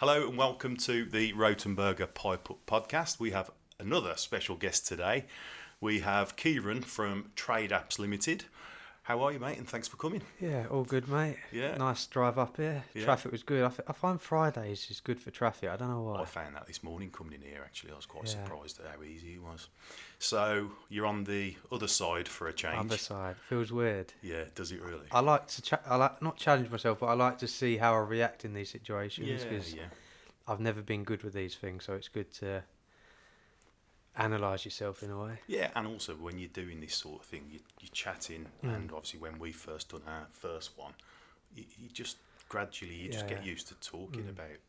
Hello and welcome to the Rotenberger Pipe Up podcast. We have another special guest today. We have Keiran from Tradeapps Limited. How are you, mate? And thanks for coming. Yeah, all good, mate. Yeah. Nice drive up here. Yeah. Traffic was good. I find Fridays is good for traffic. I don't know why. I found that this morning coming in here, actually. I was quite Yeah. surprised at how easy it was. So, you're on the other side for a change. Other side. Feels weird. Yeah, does it really? I like to not challenge myself, but I like to see how I react in these situations Yeah, because yeah. I've never been good with these things, so it's good to analyse yourself in a way. Yeah, and also when you're doing this sort of thing, you're chatting, and obviously when we first done our first one, you just gradually get used to talking about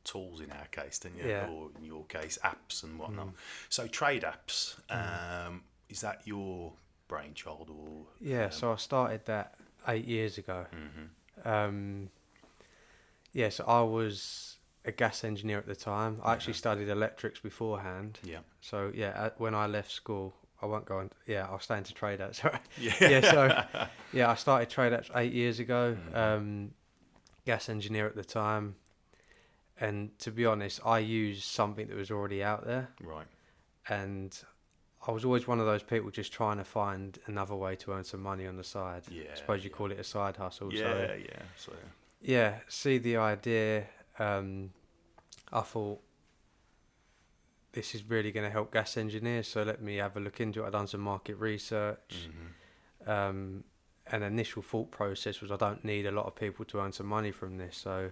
tools in our case, don't you? Yeah. Or in your case, apps and whatnot. So Tradeapps, is that your brainchild or? Yeah, so I started that 8 years ago. So I was a gas engineer at the time. I actually studied electrics beforehand. Yeah. So when I left school, I won't go on. Yeah, I'll stay into Tradeapps. Sorry. Yeah. I started Tradeapps 8 years ago. Gas engineer at the time, and to be honest, I used something that was already out there. Right. And I was always one of those people just trying to find another way to earn some money on the side. Yeah. I suppose you call it a side hustle. Yeah. So, So. see the idea. I thought this is really going to help gas engineers, so let me have a look into it. I've done some market research. An initial thought process was I don't need a lot of people to earn some money from this. So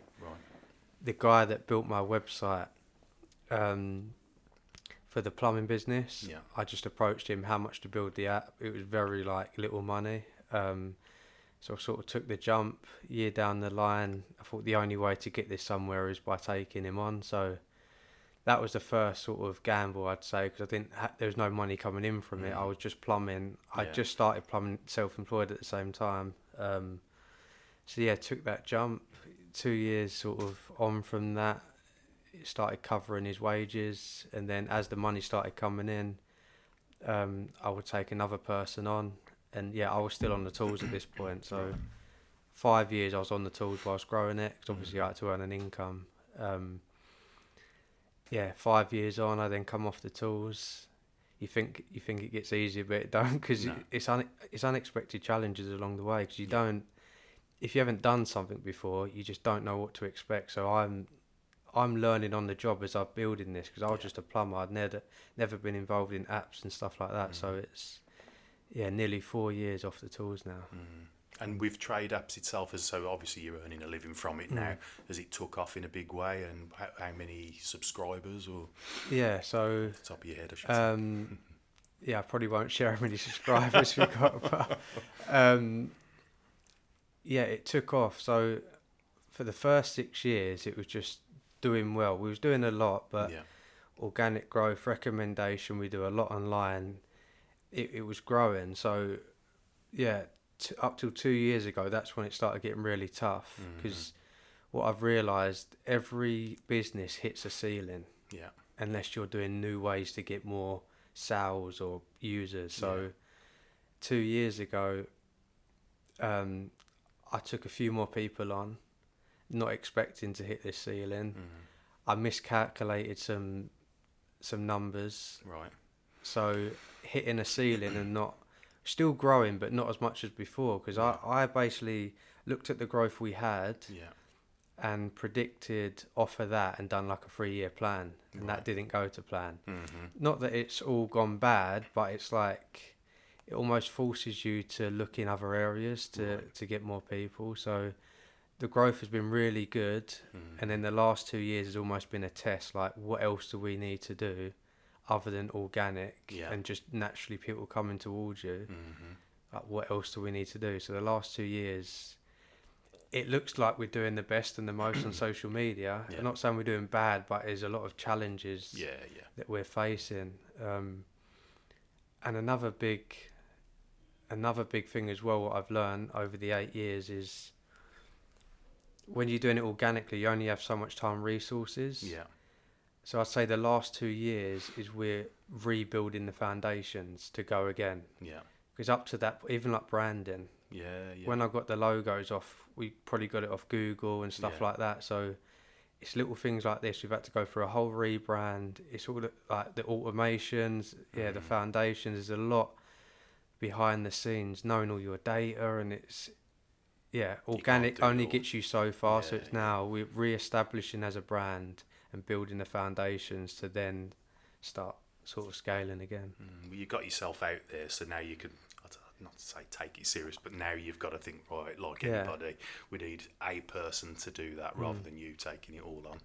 the guy that built my website for the plumbing business, I just approached him how much to build the app. It was very little money. So I sort of took the jump. Year down the line, I thought the only way to get this somewhere is by taking him on. So that was the first sort of gamble, I'd say, because there was no money coming in from it. I was just plumbing. I just started plumbing self-employed at the same time. Took that jump. 2 years sort of on from that, it started covering his wages. And then as the money started coming in, I would take another person on. And I was still on the tools at this point. So 5 years I was on the tools whilst growing it, because obviously I had to earn an income. 5 years on, I then come off the tools. You think it gets easier, but it don't, because it's unexpected challenges along the way. Because if you haven't done something before, you just don't know what to expect. So I'm learning on the job as I'm building this, because I was just a plumber. I'd never been involved in apps and stuff like that. So it's nearly 4 years off the tools now. And with Tradeapps itself, so obviously you're earning a living from it now. Has it took off in a big way, and how many subscribers? Or so top of your head, I should say. I probably won't share how many subscribers we've got, but it took off. So for the first 6 years, it was just doing well. We was doing a lot, but organic growth, recommendation, we do a lot online. It was growing. So up till 2 years ago, that's when it started getting really tough, because what I've realised, every business hits a ceiling unless you're doing new ways to get more sales or users. So 2 years ago, I took a few more people on, not expecting to hit this ceiling. I miscalculated some numbers. Right. So hitting a ceiling and not still growing, but not as much as before, because I basically looked at the growth we had and predicted off of that and done like a 3-year plan, and that didn't go to plan. Not that it's all gone bad, but it's like it almost forces you to look in other areas to get more people. So the growth has been really good, and then the last 2 years has almost been a test, like what else do we need to do other than organic and just naturally people coming towards you. Like what else do we need to do? So the last 2 years, it looks like we're doing the best and the most on social media. I'm not saying we're doing bad, but there's a lot of challenges that we're facing. And another big thing as well, what I've learned over the 8 years is when you're doing it organically, you only have so much time and resources. So I'd say the last 2 years is we're rebuilding the foundations to go again. Because up to that, even like branding, when I got the logos off, we probably got it off Google and stuff like that. So it's little things like this. We've had to go through a whole rebrand. It's all like the automations, the foundations. There's a lot behind the scenes, knowing all your data, and it's organic only gets you so far. So it's now we're re-establishing as a brand and building the foundations to then start sort of scaling again. Well, you got yourself out there, so now you can, not to say take it serious, but now you've got to think, right, like anybody, we need a person to do that rather than you taking it all on.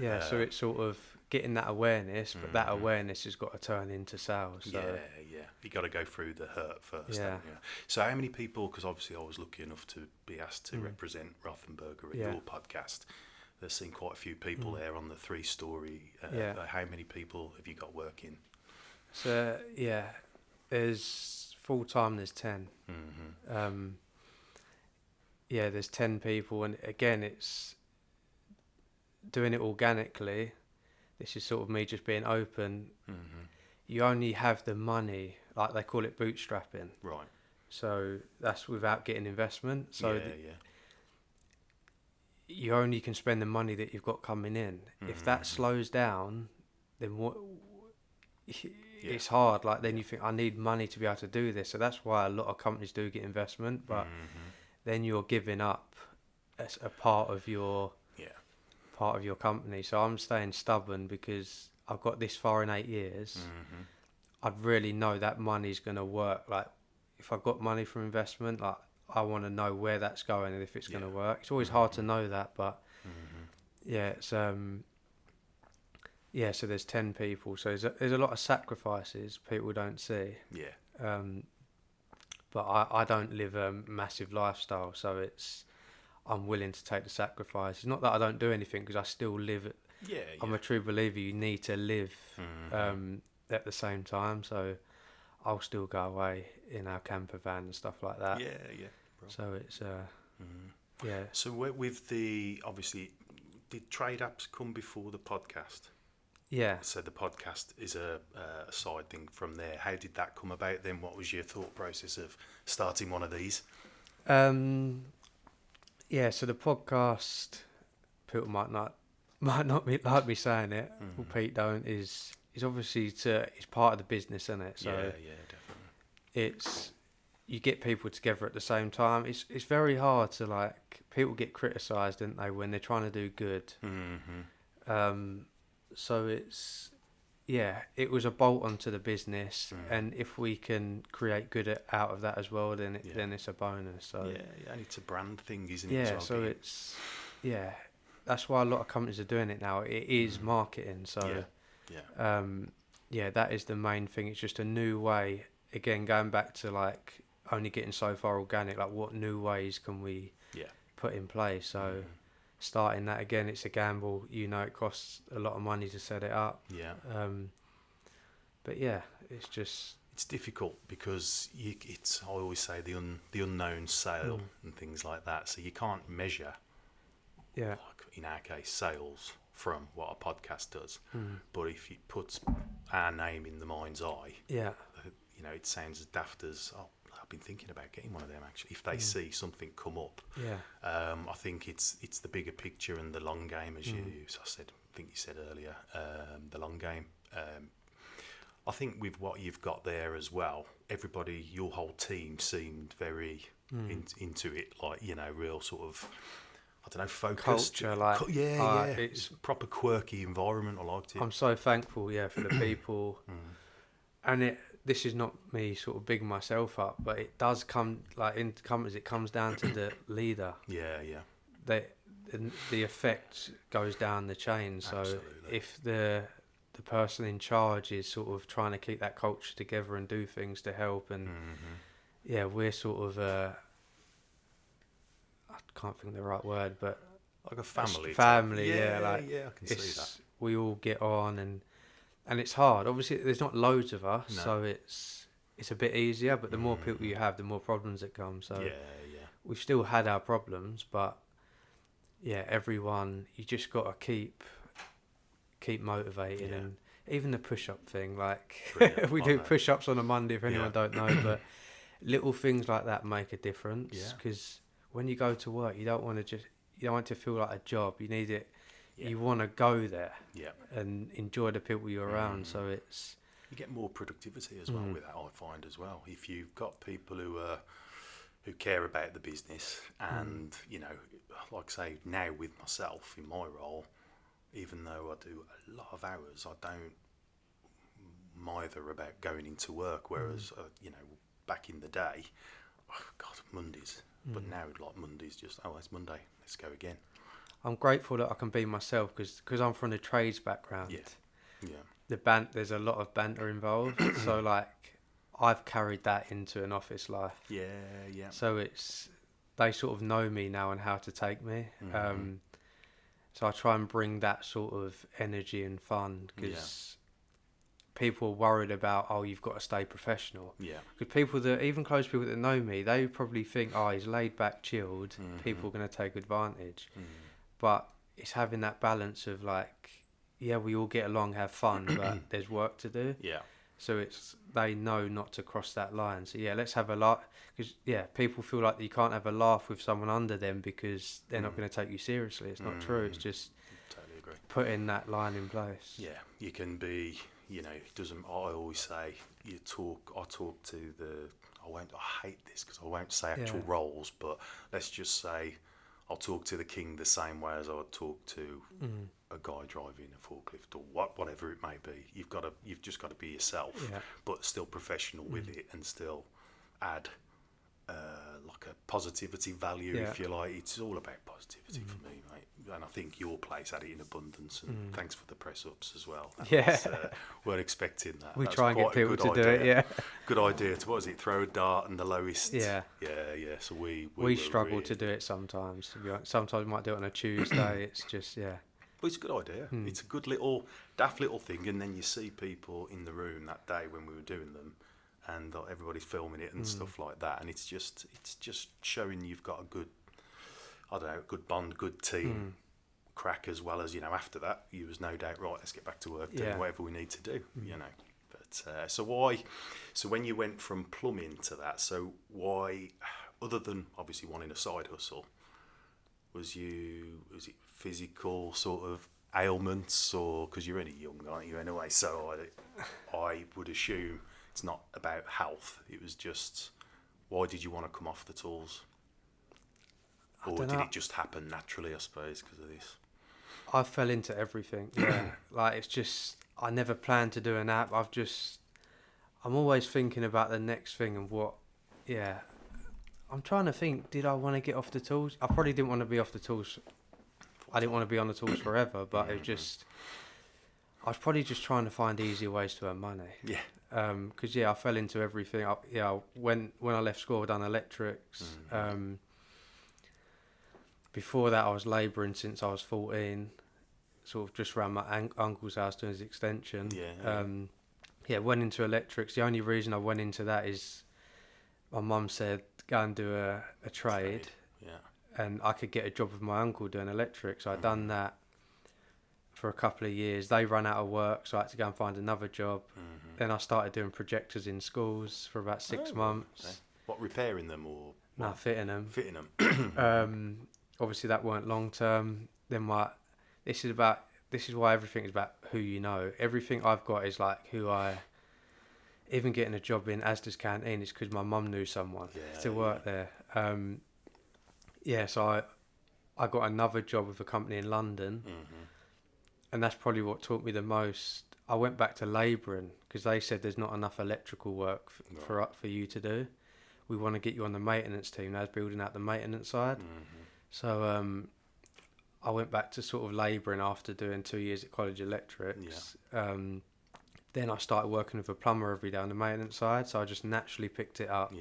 Yeah, so it's sort of getting that awareness, but that awareness has got to turn into sales. So. Yeah. You got to go through the hurt first. Yeah. So how many people, because obviously I was lucky enough to be asked to represent Rothenberger at your podcast. There's seen quite a few people there on the 3-story. How many people have you got working? So, there's full-time, there's 10. There's 10 people, and again, it's doing it organically. This is sort of me just being open. You only have the money, like they call it bootstrapping. Right. So that's without getting investment. So you only can spend the money that you've got coming in. If that slows down, then what? It's hard. Like then you think, I need money to be able to do this. So that's why a lot of companies do get investment, but then you're giving up as a part of your company. So I'm staying stubborn because I've got this far in 8 years. I'd really know that money's going to work. Like if I've got money from investment, like I want to know where that's going and if it's going to work. It's always hard to know that, but it's so there's 10 people. So there's a lot of sacrifices people don't see. But I don't live a massive lifestyle, so I'm willing to take the sacrifices. Not that I don't do anything, because I still live. I'm a true believer. You need to live at the same time. So I'll still go away in our camper van and stuff like that. Bro. So it's So with the, obviously, did Tradeapps come before the podcast? Yeah. So the podcast is a side thing from there. How did that come about then? What was your thought process of starting one of these? So the podcast, people might not like me saying it. Well, Pete don't is obviously it's part of the business, isn't it? So definitely. You get people together at the same time. It's very hard to, like, people get criticised, don't they, when they're trying to do good. So it was a bolt onto the business, and if we can create good out of that as well, then it's a bonus. So and it's a brand thing, isn't it? Yeah, so that's why a lot of companies are doing it now. It is marketing, so that is the main thing. It's just a new way. Again, going back to like only getting so far organic, like what new ways can we put in place? So. Starting that again, it's a gamble. It costs a lot of money to set it up. But it's difficult because I always say the unknown sale and things like that. So you can't measure, like in our case, sales from what a podcast does. But if it puts our name in the mind's eye, it sounds as daft as I've been thinking about getting one of them actually. If they see something come up, I think it's the bigger picture and the long game, as you said earlier, the long game. I think with what you've got there as well, everybody, your whole team seemed very into it, like real sort of, I don't know, focused culture, it's a proper quirky environment. I liked it. I'm so thankful, for the people, and this is not me sort of bigging myself up, but it does come, like in companies, it comes down to the leader. The effect goes down the chain. So absolutely. If the person in charge is sort of trying to keep that culture together and do things to help, and we're sort of I can't think of the right word, but like a family. I can see that. We all get on, and it's hard. Obviously, there's not loads of us, so it's a bit easier. But the more people you have, the more problems that come. So we've still had our problems, but everyone, you just got to keep motivated, and even the push-up thing. Like we do push-ups on a Monday, if anyone don't know, but little things like that make a difference. Because when you go to work, you don't want it to feel like a job. You need it. you want to go there Yeah. and enjoy the people you're around. So it's... You get more productivity as well with that, I find as well. If you've got people who care about the business and, you know, like I say, now with myself in my role, even though I do a lot of hours, I don't mither about going into work, whereas, you know, back in the day, oh God, Mondays. But now, like, Mondays just, oh, it's Monday, let's go again. I'm grateful that I can be myself because I'm from the trades background. Yeah. There's a lot of banter involved. So, like, I've carried that into an office life. Yeah. So they sort of know me now and how to take me. So I try and bring that sort of energy and fun because people are worried about, oh, you've got to stay professional. Yeah. Because people that, even close people that know me, they probably think, oh, he's laid back, chilled. People are going to take advantage. But it's having that balance of like, yeah, we all get along, have fun, but there's work to do. Yeah. So they know not to cross that line. So yeah, let's have a laugh. Because people feel like you can't have a laugh with someone under them because they're not going to take you seriously. It's not true. It's just totally agree. Putting that line in place. Yeah, you can be, you know, it doesn't. I always say I talk to I hate this because I won't say actual roles, but let's just say I'll talk to the king the same way as I would talk to a guy driving a forklift or whatever it may be. You've just got to be yourself, but still professional with it, and still add like a positivity value, if you like. It's all about positivity for me, mate. And I think your place had it in abundance. And thanks for the press ups as well. Weren't expecting that. We try and get people to do it. Good idea. What was it? Throw a dart and the lowest. Yeah. So we struggle to do it sometimes. To be honest. Sometimes we might do it on a Tuesday. It's just But it's a good idea. It's a good little daft little thing, and then you see people in the room that day when we were doing them, and everybody's filming it and stuff like that, and it's just showing you've got a good, I don't know, good bond, good team crack, as well as, you know, after that you was no doubt, right, let's get back to work, doing whatever we need to do, you know. But so when you went from plumbing to that, so why, other than obviously wanting a side hustle, was it physical sort of ailments, or because you're only young, aren't you, anyway, so I would assume it's not about health. It was just, why did you want to come off the tools? Or did it just happen naturally, I suppose, because of this? I fell into everything. Like, it's just, I never planned to do an app. I'm always thinking about the next thing and what. I'm trying to think, did I want to get off the tools? I probably didn't want to be off the tools. I didn't want to be on the tools forever, but it was just, I was probably just trying to find easier ways to earn money. Because I fell into everything. When I left school, I done electrics. Before that, I was labouring since I was 14, sort of just around my uncle's house doing his extension. Went into electrics. The only reason I went into that is my mum said go and do a trade, and I could get a job with my uncle doing electrics. So I'd done that for a couple of years. They ran out of work, so I had to go and find another job. Then I started doing projectors in schools for about 6 months. Okay. What, repairing them or? No, fitting them. Fitting them. Obviously that weren't long term. Then this is why everything is about who you know. Everything I've got is like who I. Even getting a job in Asda's canteen is because my mum knew someone to work there. So I got another job with a company in London, and that's probably what taught me the most. I went back to labouring because they said there's not enough electrical work for you to do. We want to get you on the maintenance team. That's building out the maintenance side. So I went back to sort of labouring after doing 2 years at College Electrics. Then I started working with a plumber every day on the maintenance side, so I just naturally picked it up.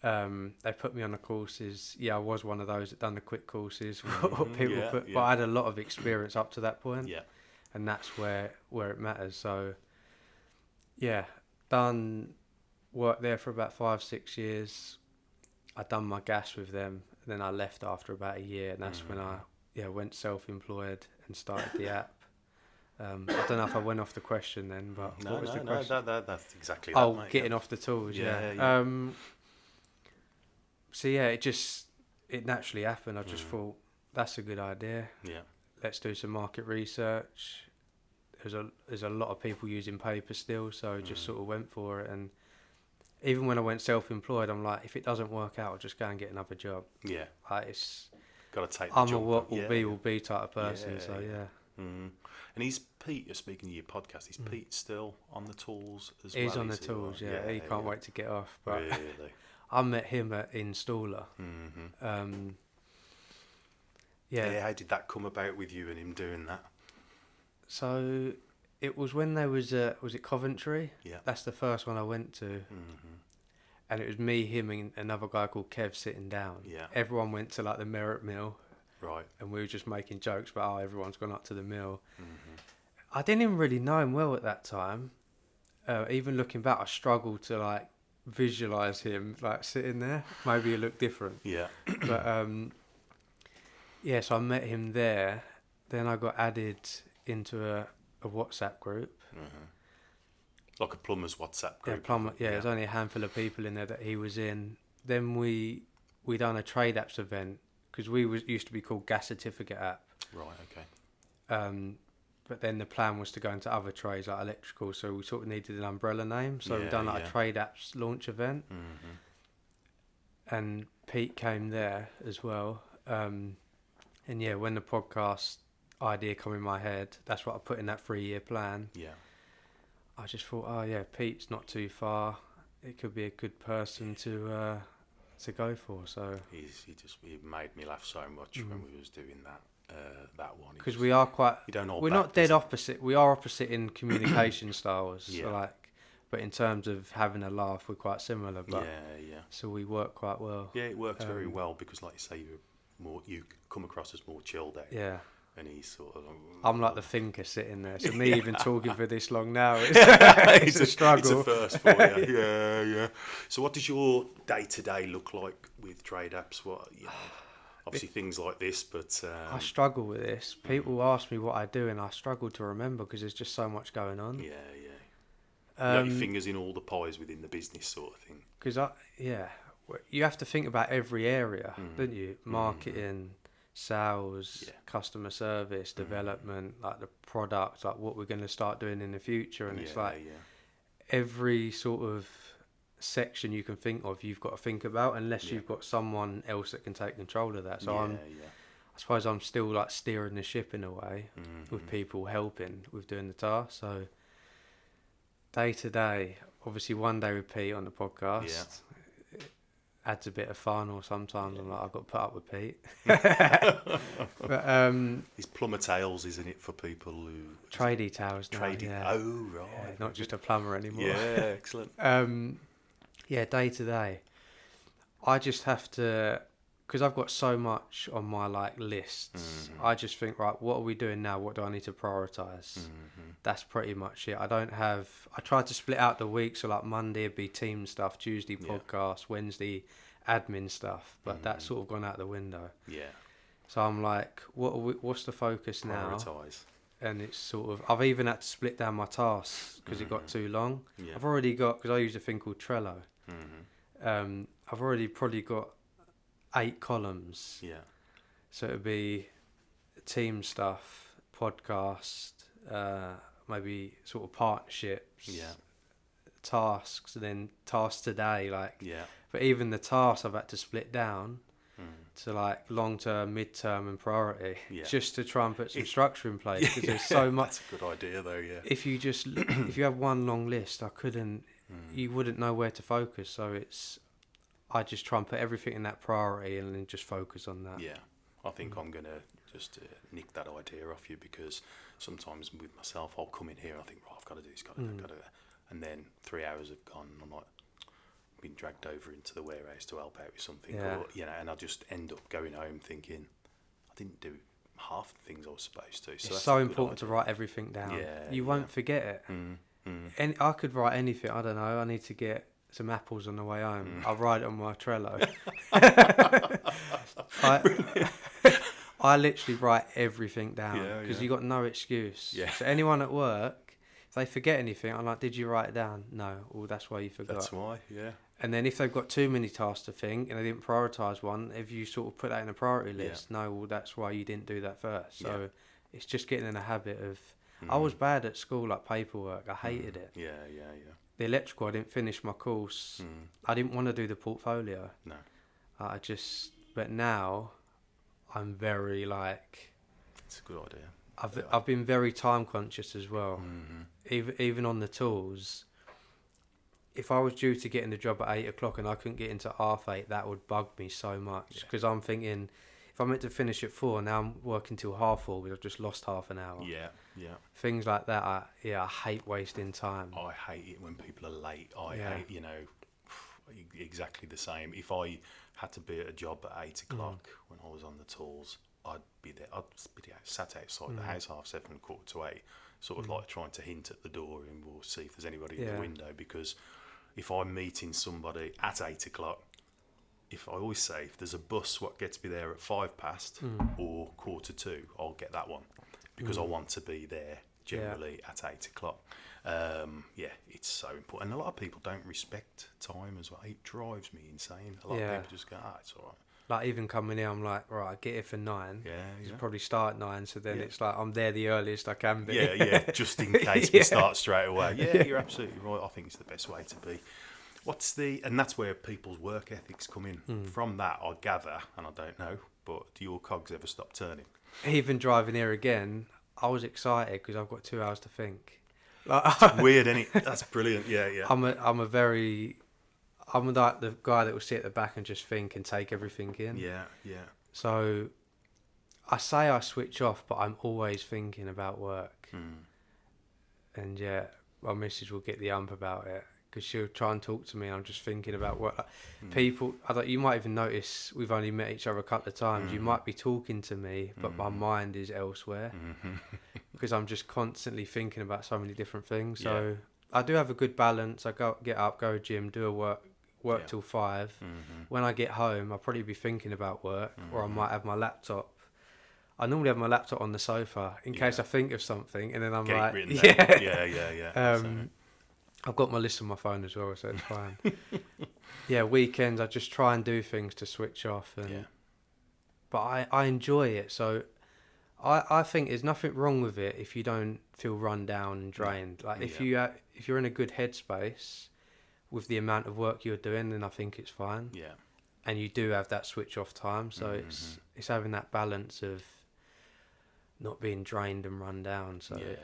They put me on the courses. I was one of those that done the quick courses. But I had a lot of experience up to that point. And that's where it matters. So, done work there for about 5-6 years. I done my gas with them. Then I left after about a year, and that's when I went self-employed and started the app. I don't know if I went off the question then, but what was the question? No, that's exactly that. Mate, getting off the tools, So it naturally happened. I just thought, that's a good idea. let's do some market research. There's a lot of people using paper still, so just sort of went for it. And even when I went self-employed, I'm like, if it doesn't work out, I'll just go and get another job. Yeah. Like, it's... Got to take the I'm jump. a what will be type of person, Yeah, so yeah. Mm. And is Pete, you're speaking of your podcast, is Pete still on the tools as well? He's on the tools, yeah. He can't wait to get off. But really? I met him at Installer. Yeah, how did that come about with you and him doing that? So it was when there was it Coventry? Yeah. That's the first one I went to. And it was me, him, and another guy called Kev sitting down. Yeah. Everyone went to like the Merit Mill. Right. And we were just making jokes about, everyone's gone up to the mill. I didn't even really know him well at that time. Even looking back, I struggled to like visualise him like sitting there. Maybe it looked different. Yeah. But yeah, so I met him there. Then I got added into a WhatsApp group. Like a plumber's WhatsApp group. Yeah, plumber. Yeah, there's only a handful of people in there that he was in. Then we done a Tradeapps event because we used to be called Gas Certificate App. Right. Okay. But then the plan was to go into other trades like electrical, so we sort of needed an umbrella name. So we done like a Tradeapps launch event, and Pete came there as well. And yeah, when the podcast idea come in my head, that's what I put in that 3-year plan. Yeah. I just thought, Pete's not too far. It could be a good person to go for. So he made me laugh so much when we was doing that one. Because we are quite, we're not dead opposite. We are opposite in communication styles. Yeah. So but in terms of having a laugh, we're quite similar. But yeah. So we work quite well. Yeah, it works very well because, like you say, you come across as more chilled out. Yeah. And he's sort of... I'm like the thinker sitting there. So me even talking for this long now, it's a struggle. It's a first for you. Yeah. So what does your day-to-day look like with Tradeapps? Obviously things like this, but... I struggle with this. People ask me what I do and I struggle to remember because there's just so much going on. Yeah. You got your fingers in all the pies within the business sort of thing. Because, you have to think about every area, don't you? Marketing... sales, customer service, development, like the product, like what we're going to start doing in the future. And it's like every sort of section you can think of, you've got to think about, unless you've got someone else that can take control of that. So I suppose I'm still like steering the ship in a way with people helping with doing the task. So day to day, obviously one day with Pete on the podcast. Adds a bit of fun, or sometimes I'm like, I've got to put up with Pete. But it's Plumber Tales, isn't it, for people who... Tradie Tales now. Oh, right. Yeah, not just a plumber anymore. Yeah, excellent. Day to day. I just have to... Because I've got so much on my like lists, I just think, right, what are we doing now? What do I need to prioritise? That's pretty much it. I tried to split out the week, so like Monday would be team stuff, Tuesday podcast, Wednesday admin stuff, but that's sort of gone out the window. Yeah. So I'm like, what's the focus now? Prioritise. And it's sort of, I've even had to split down my tasks because it got too long. Yeah. I've already got, because I use a thing called Trello. I've already probably got 8 columns. Yeah. So it would be team stuff, podcast, maybe sort of partnerships, tasks, and then tasks today. But even the tasks I've had to split down to like long-term, mid-term, and priority, just to try and put some structure in place. Because there's so much. That's a good idea, though. Yeah. If you have one long list, you wouldn't know where to focus. So I just try and put everything in that priority and then just focus on that. Yeah, I think I'm going to just nick that idea off you, because sometimes with myself, I'll come in here and I think, right, I've got to do this, got to do that. And then 3 hours have gone and I'm like, been dragged over into the warehouse to help out with something. Or, and I just end up going home thinking, I didn't do half the things I was supposed to. So it's so important to write everything down. Yeah, you won't forget it. And I could write anything. I don't know. I need to get some apples on the way home. I'll write it on my Trello. I literally write everything down because you got no excuse. Yeah. So anyone at work, if they forget anything, I'm like, did you write it down? No. Well, that's why you forgot. That's why, yeah. And then if they've got too many tasks to think and they didn't prioritise one, if you sort of put that in a priority list, no, well, that's why you didn't do that first. So it's just getting in a habit of. I was bad at school, like paperwork. I hated it. Yeah. The electrical, I didn't finish my course. I didn't want to do the portfolio. No. But now, I'm very like. It's a good idea. I've been very time conscious as well. Even on the tools. If I was due to get in the job at 8:00 and I couldn't get into 8:30, that would bug me so much, because I'm thinking, if I'm meant to finish at 4, now I'm working till 4:30 because I've just lost half an hour. Yeah. Things like that. I hate wasting time. I hate it when people are late. I hate, exactly the same. If I had to be at a job at 8:00 when I was on the tools, I'd be there. Sat outside the house 7:30, 7:45, sort of like trying to hint at the door and we'll see if there's anybody in the window, because if I'm meeting somebody at 8:00, I always say, if there's a bus what gets me there at 5:15 or 1:45, I'll get that one, because I want to be there generally at 8:00. It's so important. And a lot of people don't respect time as well. It drives me insane. A lot of people just go, it's all right. Like, even coming here, I'm like, right, I get here for 9. Yeah. Probably start at 9, so then it's like I'm there the earliest I can be. Yeah, just in case we start straight away. Yeah, you're absolutely right. I think it's the best way to be. And that's where people's work ethics come in. From that, I gather, and I don't know, but do your cogs ever stop turning? Even driving here again, I was excited because I've got 2 hours to think. It's weird, isn't it? That's brilliant. Yeah. I'm like the guy that will sit at the back and just think and take everything in. Yeah. So I say I switch off, but I'm always thinking about work. And my missus will get the ump about it, because she'll try and talk to me and I'm just thinking about work. People, you might even notice we've only met each other a couple of times. You might be talking to me, but my mind is elsewhere, because I'm just constantly thinking about so many different things. So I do have a good balance. I get up, go to gym, do a work till 5. When I get home, I'll probably be thinking about work, or I might have my laptop. I normally have my laptop on the sofa in case I think of something, and then I'm Yeah. I've got my list on my phone as well, so it's fine. Weekends I just try and do things to switch off, but I enjoy it. So I think there's nothing wrong with it if you don't feel run down and drained. Like, if you're in a good headspace with the amount of work you're doing, then I think it's fine. Yeah. And you do have that switch off time, so it's having that balance of not being drained and run down. So you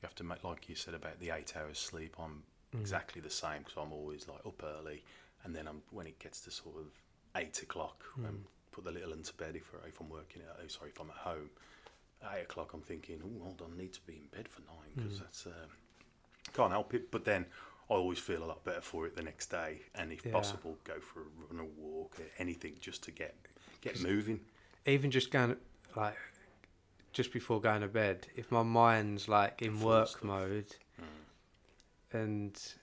have to make, like you said about the 8 hours sleep. I'm exactly the same, because I'm always like up early, and then when it gets to sort of 8:00, put the little one to bed if I'm working if I'm at home. At 8:00, I'm thinking, hold on, I need to be in bed for 9, because that's can't help it. But then I always feel a lot better for it the next day, and if possible, go for a run or walk, anything just to get moving. Even just going, like, just before going to bed, if my mind's like in work mode, and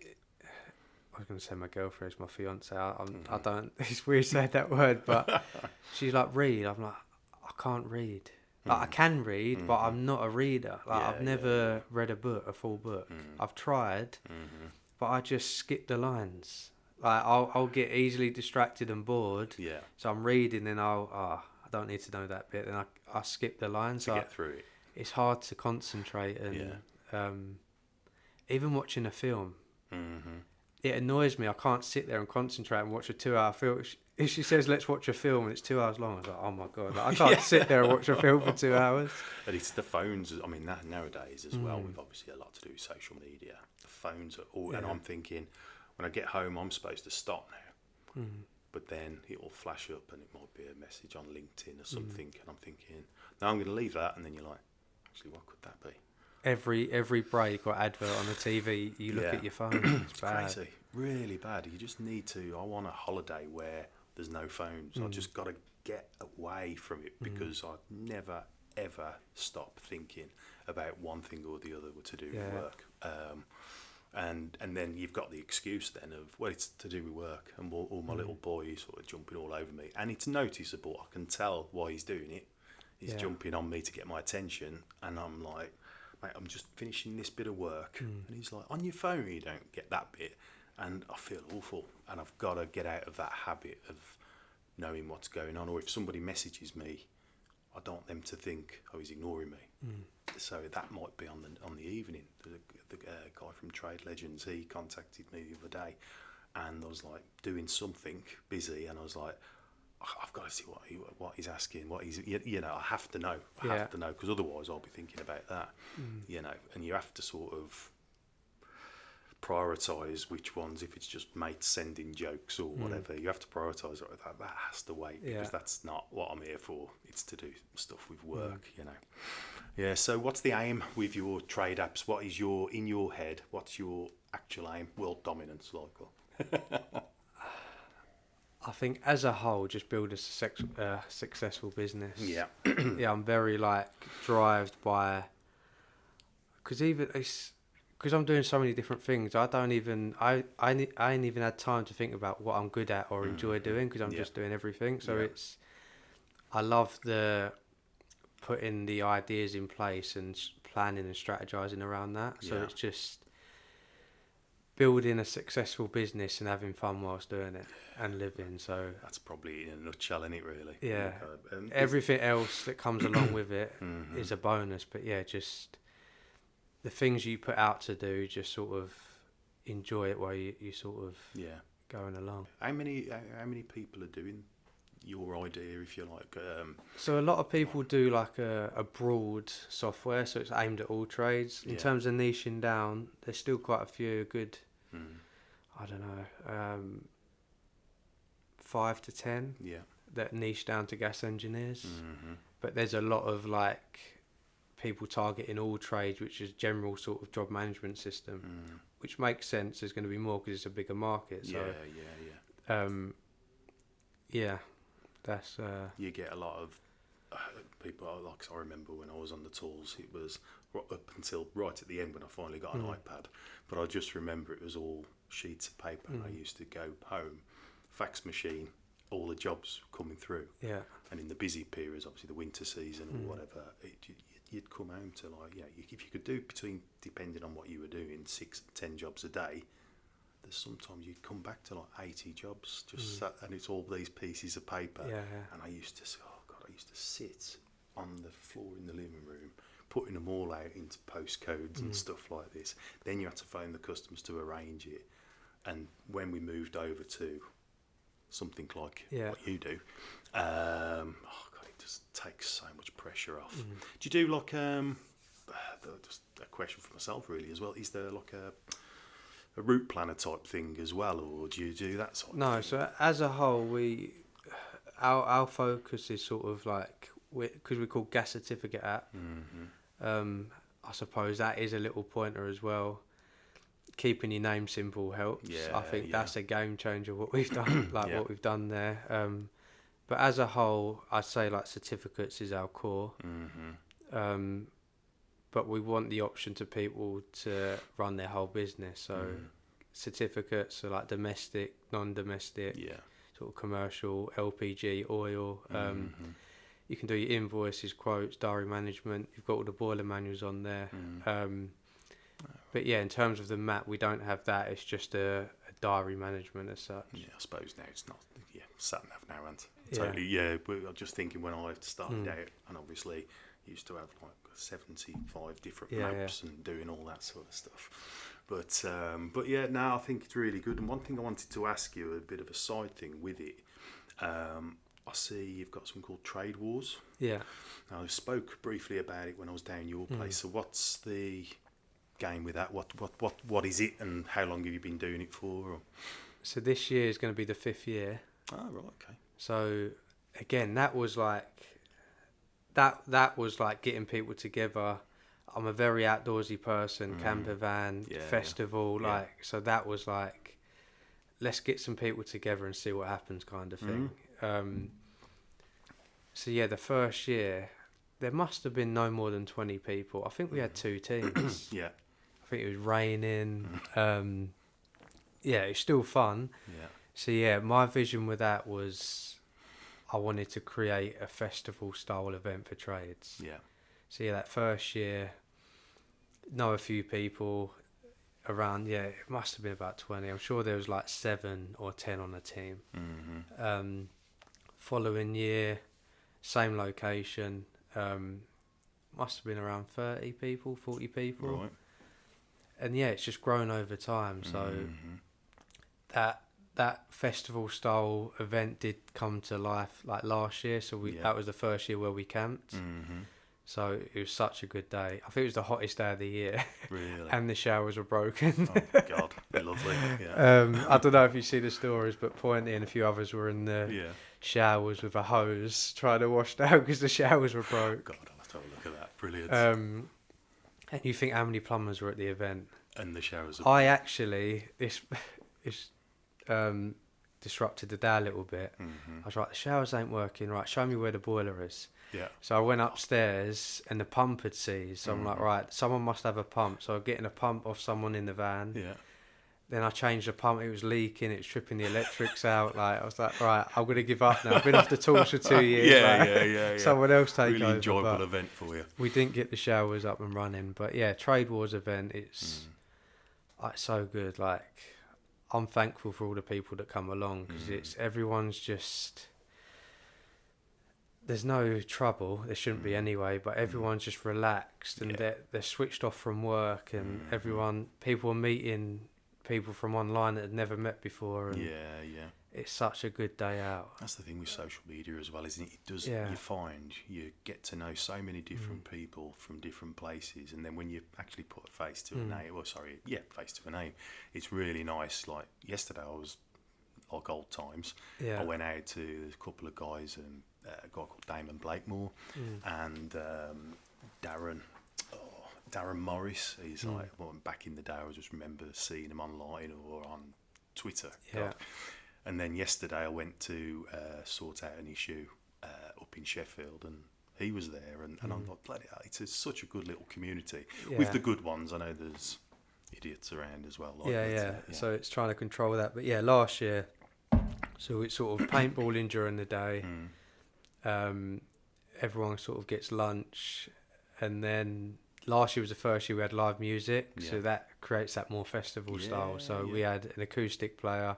I was going to say my girlfriend's my fiance. I don't. It's weird saying that word, but she's like, read. I'm like, I can't read. Like, I can read, but I'm not a reader. Like, I've never read a full book. I've tried, but I just skip the lines. Like, I'll get easily distracted and bored. Yeah. So I'm reading, and I don't need to know that bit. And I skip the lines. To get through it. It's hard to concentrate, and even watching a film, it annoys me. I can't sit there and concentrate and watch a 2-hour film. If she says, let's watch a film, and it's 2 hours long, I was like, oh my God, like, I can't sit there and watch a film for 2 hours. But it's the phones, I mean, that nowadays as well, with obviously a lot to do with social media. The phones are all, and I'm thinking, when I get home, I'm supposed to stop now. But then it will flash up, and it might be a message on LinkedIn or something, and I'm thinking, no, I'm going to leave that, and then you're like, actually, what could that be? Every break or advert on the TV, you look at your phone. It's bad. Crazy, really bad. You just need to. I want a holiday where there's no phones. I just got to get away from it, because I never ever stop thinking about one thing or the other to do with work. And then you've got the excuse then of, well, it's to do with work, and all my little boy is sort of jumping all over me, and it's noticeable. I can tell why he's doing it. He's jumping on me to get my attention, and I'm like, mate, I'm just finishing this bit of work. And he's like, on your phone you don't get that bit. And I feel awful, and I've got to get out of that habit of knowing what's going on. Or if somebody messages me, I don't want them to think, oh, he's ignoring me. So that might be on the evening. The guy from Trade Legends, he contacted me the other day, and I was like doing something busy, and I was like, I've got to see what he's asking, what he's, you know, I have to know, because otherwise I'll be thinking about that, you know, and you have to sort of prioritise which ones. If it's just mates sending jokes or whatever, you have to prioritise it. That has to wait, because that's not what I'm here for. It's to do stuff with work, you know. Yeah. So what's the aim with your Tradeapps? What is in your head? What's your actual aim? World dominance, like? I think as a whole, just build a successful business. Yeah. Yeah, I'm very drived by, because I'm doing so many different things. I ain't even had time to think about what I'm good at or enjoy doing, because I'm just doing everything. So I love putting the ideas in place and planning and strategizing around that. So it's just building a successful business and having fun whilst doing it and living. So that's probably in a nutshell, isn't it, really? Yeah. Everything else that comes along with it is a bonus. But yeah, just the things you put out to do, just sort of enjoy it while you sort of going along. How many people are doing your idea, if you like? So a lot of people do like a broad software, so it's aimed at all trades. In terms of niching down, there's still quite a few good, I don't know, 5 to 10 that niche down to gas engineers. But there's a lot of people targeting all trades, which is general sort of job management system, which makes sense. There's going to be more because it's a bigger market. So, that's you get a lot of people. I remember when I was on the tools, it was up until right at the end when I finally got an iPad. But I just remember it was all sheets of paper, and I used to go home, fax machine, all the jobs coming through. Yeah. And in the busy periods, obviously the winter season or whatever, you'd come home to if you could do depending on what you were doing, 6, 10 jobs a day. There's sometimes you'd come back to 80 jobs just sat, and it's all these pieces of paper. And I used to sit on the floor in the living room, putting them all out into postcodes and stuff like this. Then you had to phone the customers to arrange it. And when we moved over to something like what you do, it just takes so much pressure off. Do you do just a question for myself really as well, is there a route planner type thing as well, or do you do that sort of thing? No, so as a whole, our focus is sort of because we're called Gas Certificate app. I suppose that is a little pointer as well. Keeping your name simple helps. I think that's a game changer, what we've done, what we've done there. But as a whole, I'd say certificates is our core. But we want the option to people to run their whole business. So certificates are domestic, non-domestic, sort of commercial, LPG, oil. You can do your invoices, quotes, diary management. You've got all the boiler manuals on there. But yeah, in terms of the map, we don't have that. It's just a diary management as such. Yeah, I suppose now it's not. Sat nav now, and totally. But I'm just thinking when I started out, and obviously used to have 75 different maps and doing all that sort of stuff. But yeah, now I think it's really good. And one thing I wanted to ask you, a bit of a side thing with it. I see you've got something called Trade Wars. Yeah. Now, I spoke briefly about it when I was down your place. So what's the game with that? What is it, and how long have you been doing it for? Or? So this year is going to be the 5th year. Oh, right, okay. So again, that was getting people together. I'm a very outdoorsy person, camper van, festival, so that was let's get some people together and see what happens kind of thing. So yeah, the first year, there must have been no more than 20 people. I think we had 2 teams. Yeah. I think it was raining. It's still fun. Yeah. So yeah, my vision with that was I wanted to create a festival style event for trades. Yeah. So yeah, that first year, know a few people around, it must have been about 20. I'm sure there was 7 or 10 on the team. Following year, same location. Must have been around 30 people, 40 people. Right. And yeah, it's just grown over time. So that festival style event did come to life like last year. So that was the first year where we camped. So it was such a good day. I think it was the hottest day of the year. Really? And the showers were broken. Oh God, lovely. Yeah. I don't know if you see the stories, but Pointy and a few others were in the showers with a hose trying to wash down because the showers were broke. God, I'll have to have a look at that. Brilliant. And you think how many plumbers were at the event? And the showers. I actually this disrupted the day a little bit. I was like, the showers ain't working. Right, show me where the boiler is. Yeah. So I went upstairs and the pump had seized. So I'm like, right, someone must have a pump. So I'm getting a pump off someone in the van. Yeah. Then I changed the pump. It was leaking. It was tripping the electrics out. Like I was like, right, I'm gonna give up now. I've been off the tools for 2 years. Yeah. Someone else take really over. Enjoyable event for you. We didn't get the showers up and running, but yeah, Trade Wars event. It's like so good. Like I'm thankful for all the people that come along because everyone's just. There's no trouble. There shouldn't be anyway. But everyone's just relaxed and they're switched off from work and people are meeting people from online that had never met before. And it's such a good day out. That's the thing with social media as well, isn't it? It does. Yeah. You get to know so many different people from different places, and then when you actually put a face to a name, face to a name, it's really nice. Like yesterday, I was like old times. Yeah. I went out to a couple of guys and a guy called Damon Blakemore and Darren Morris. He's like, well, back in the day, I just remember seeing him online or on Twitter. Yeah. And then yesterday I went to sort out an issue up in Sheffield, and he was there, and I'm like, bloody hell, it's such a good little community. Yeah. With the good ones, I know there's idiots around as well. So it's trying to control that. But yeah, last year, so it's sort of paintballing during the day. Everyone sort of gets lunch, and then last year was the first year we had live music, so that creates that more festival style. So we had an acoustic player.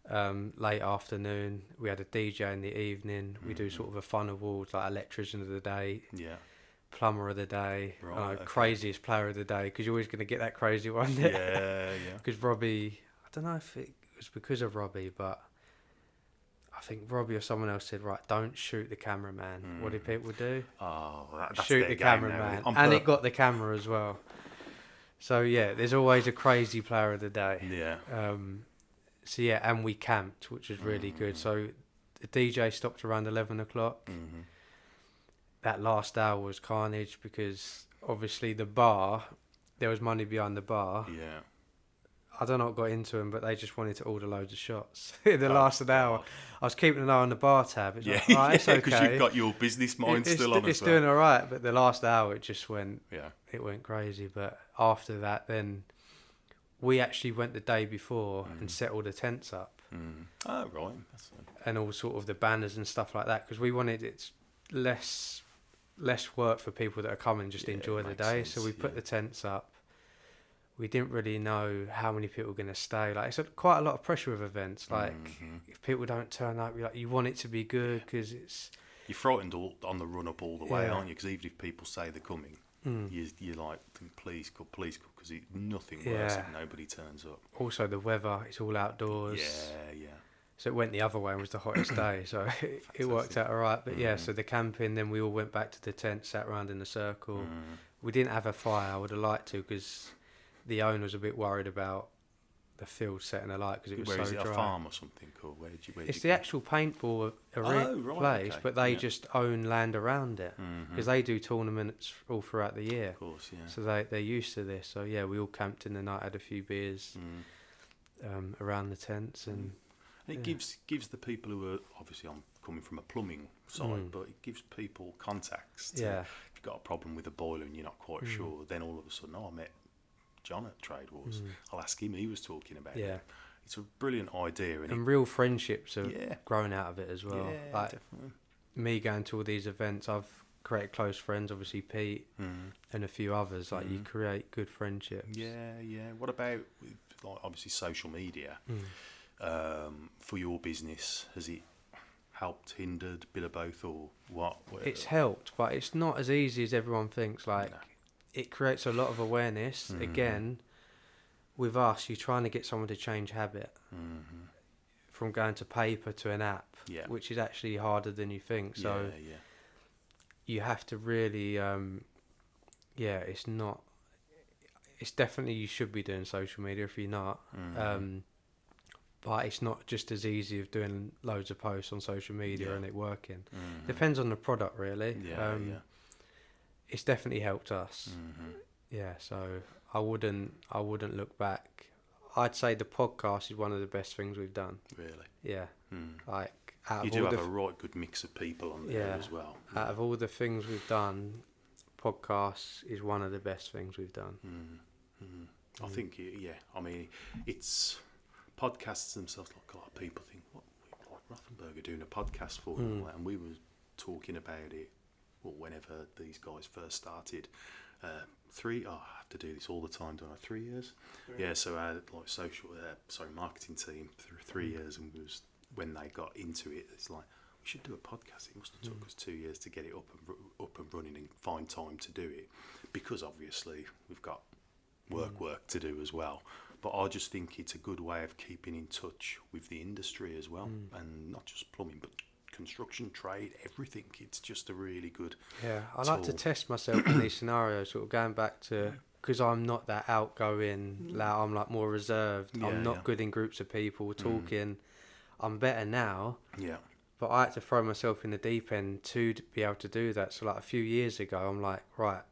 Late afternoon, we had a DJ in the evening. We do sort of a fun awards like electrician of the day, plumber of the day, craziest player of the day, because you're always going to get that crazy one. Because Robbie, I don't know if it was because of Robbie, but I think Robbie or someone else said, right, don't shoot the cameraman. What did people do? Oh, that's shoot the cameraman, and it got the camera as well. So yeah, there's always a crazy player of the day. So yeah, and we camped, which was really good. So the DJ stopped around 11 o'clock. That last hour was carnage because obviously the bar, there was money behind the bar. Yeah. I don't know what got into them, but they just wanted to order loads of shots. In the last hour, I was keeping an eye on the bar tab. It's like, right, it's okay. Because you've got your business mind still on as well. It's doing all right, but the last hour, it just went, it went crazy. But after that, then we actually went the day before and set all the tents up. Oh, right. And all sort of the banners and stuff like that, because we wanted it less work for people that are coming, just enjoy the day. Sense. So we put the tents up. We didn't really know how many people were going to stay. Like, it's quite a lot of pressure with events. Like, if people don't turn up, you want it to be good because it's... You're frightened on the run up all the way, aren't you? Because even if people say they're coming, you're like, please come, because it's nothing worse if nobody turns up. Also, the weather, it's all outdoors. Yeah. So it went the other way and was the hottest day. So it worked out all right. But so the camping, then we all went back to the tent, sat around in a circle. We didn't have a fire. I would have liked to because... The owner was a bit worried about the field setting alight because it was so dry. Where is it, a farm or something? Or it's the actual paintball place, but they just own land around it because they do tournaments all throughout the year. Of course, yeah. So they're used to this. So yeah, we all camped in the night, had a few beers around the tents, and it gives the people who are obviously I'm coming from a plumbing side, but it gives people contacts. If you've got a problem with a boiler and you're not quite sure, then all of a sudden, I met John at Trade Wars. I'll ask him. He was talking about it. It's a brilliant idea, and real friendships have grown out of it as well. Like definitely. Me going to all these events, I've created close friends. Obviously, Pete and a few others. Like you create good friendships. Yeah. What about obviously social media for your business? helped, hindered, bit of both, or what? It's helped, but it's not as easy as everyone thinks. Like, No. it creates a lot of awareness. Again, with us, you're trying to get someone to change habit from going to paper to an app, which is actually harder than you think. So you have to really, it's not. It's definitely, you should be doing social media if you're not. But it's not just as easy of doing loads of posts on social media and it working. Depends on the product, really. It's definitely helped us. So I wouldn't look back. I'd say the podcast is one of the best things we've done. Really? Yeah. Like, you do have a right good mix of people on there as well. Out of all the things we've done, podcasts is one of the best things we've done. I think, I mean, it's podcasts themselves. Like a lot of people think, what, like Rothenberger doing a podcast for them, and we were talking about it. Well, whenever these guys first started, I have to do this all the time, don't I? 3 years. Yeah. So I had like marketing team through 3 years, and when they got into it, it's like, we should do a podcast. It must have took us 2 years to get it up and running and find time to do it, because obviously we've got work to do as well. But I just think it's a good way of keeping in touch with the industry as well, and not just plumbing, but construction, trade, everything. It's just a really good I like to test myself in these scenarios, sort of going back to, because I'm not that outgoing, I'm like more reserved. I'm not good in groups of people talking. I'm better now. But I had to throw myself in the deep end to be able to do that. So like a few years ago, I'm like, right,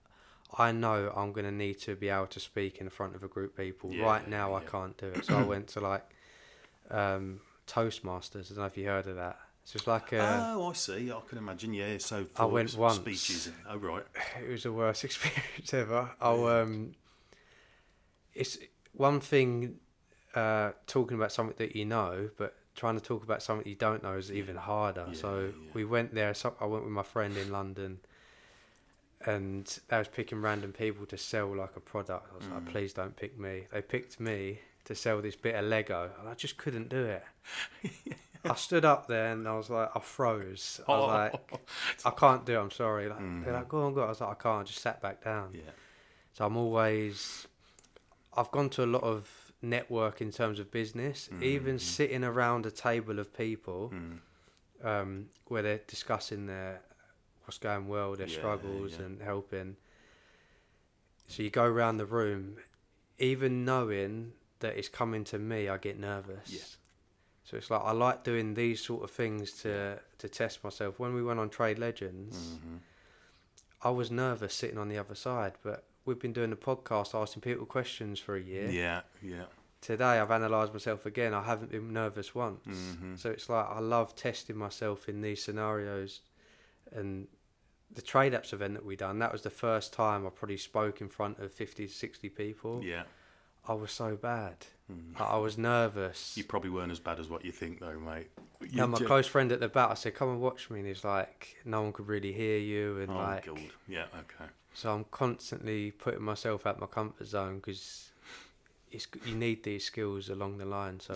I know I'm going to need to be able to speak in front of a group of people. Right now I can't do it. So I went to like Toastmasters. I don't know if you heard of that. So it's like I see. I can imagine. Yeah. So I went once. Speeches. Oh right. It was the worst experience ever. It's one thing talking about something that you know, but trying to talk about something you don't know is even harder. We went there. So I went with my friend in London, and they was picking random people to sell like a product. I was like, please don't pick me. They picked me to sell this bit of Lego, and I just couldn't do it. I stood up there and I was like, I froze. I was like, I can't do it, I'm sorry. Like, they're like, go on. I was like, I can't. I just sat back down. So I've gone to a lot of network in terms of business, even sitting around a table of people where they're discussing what's going well, their struggles and helping. So you go around the room, even knowing that it's coming to me, I get nervous. So it's like, I like doing these sort of things to test myself. When we went on Trade Legends, I was nervous sitting on the other side, but we've been doing the podcast asking people questions for a year. Today I've analysed myself again. I haven't been nervous once. So it's like, I love testing myself in these scenarios. And the Tradeapps event that we done, that was the first time I probably spoke in front of 50 to 60 people. I was so bad. I was nervous. You probably weren't as bad as what you think, though, mate. No, my close friend at the back, I said, come and watch me. And he's like, no one could really hear you. And God. Yeah, okay. So I'm constantly putting myself out my comfort zone, because you need these skills along the line. So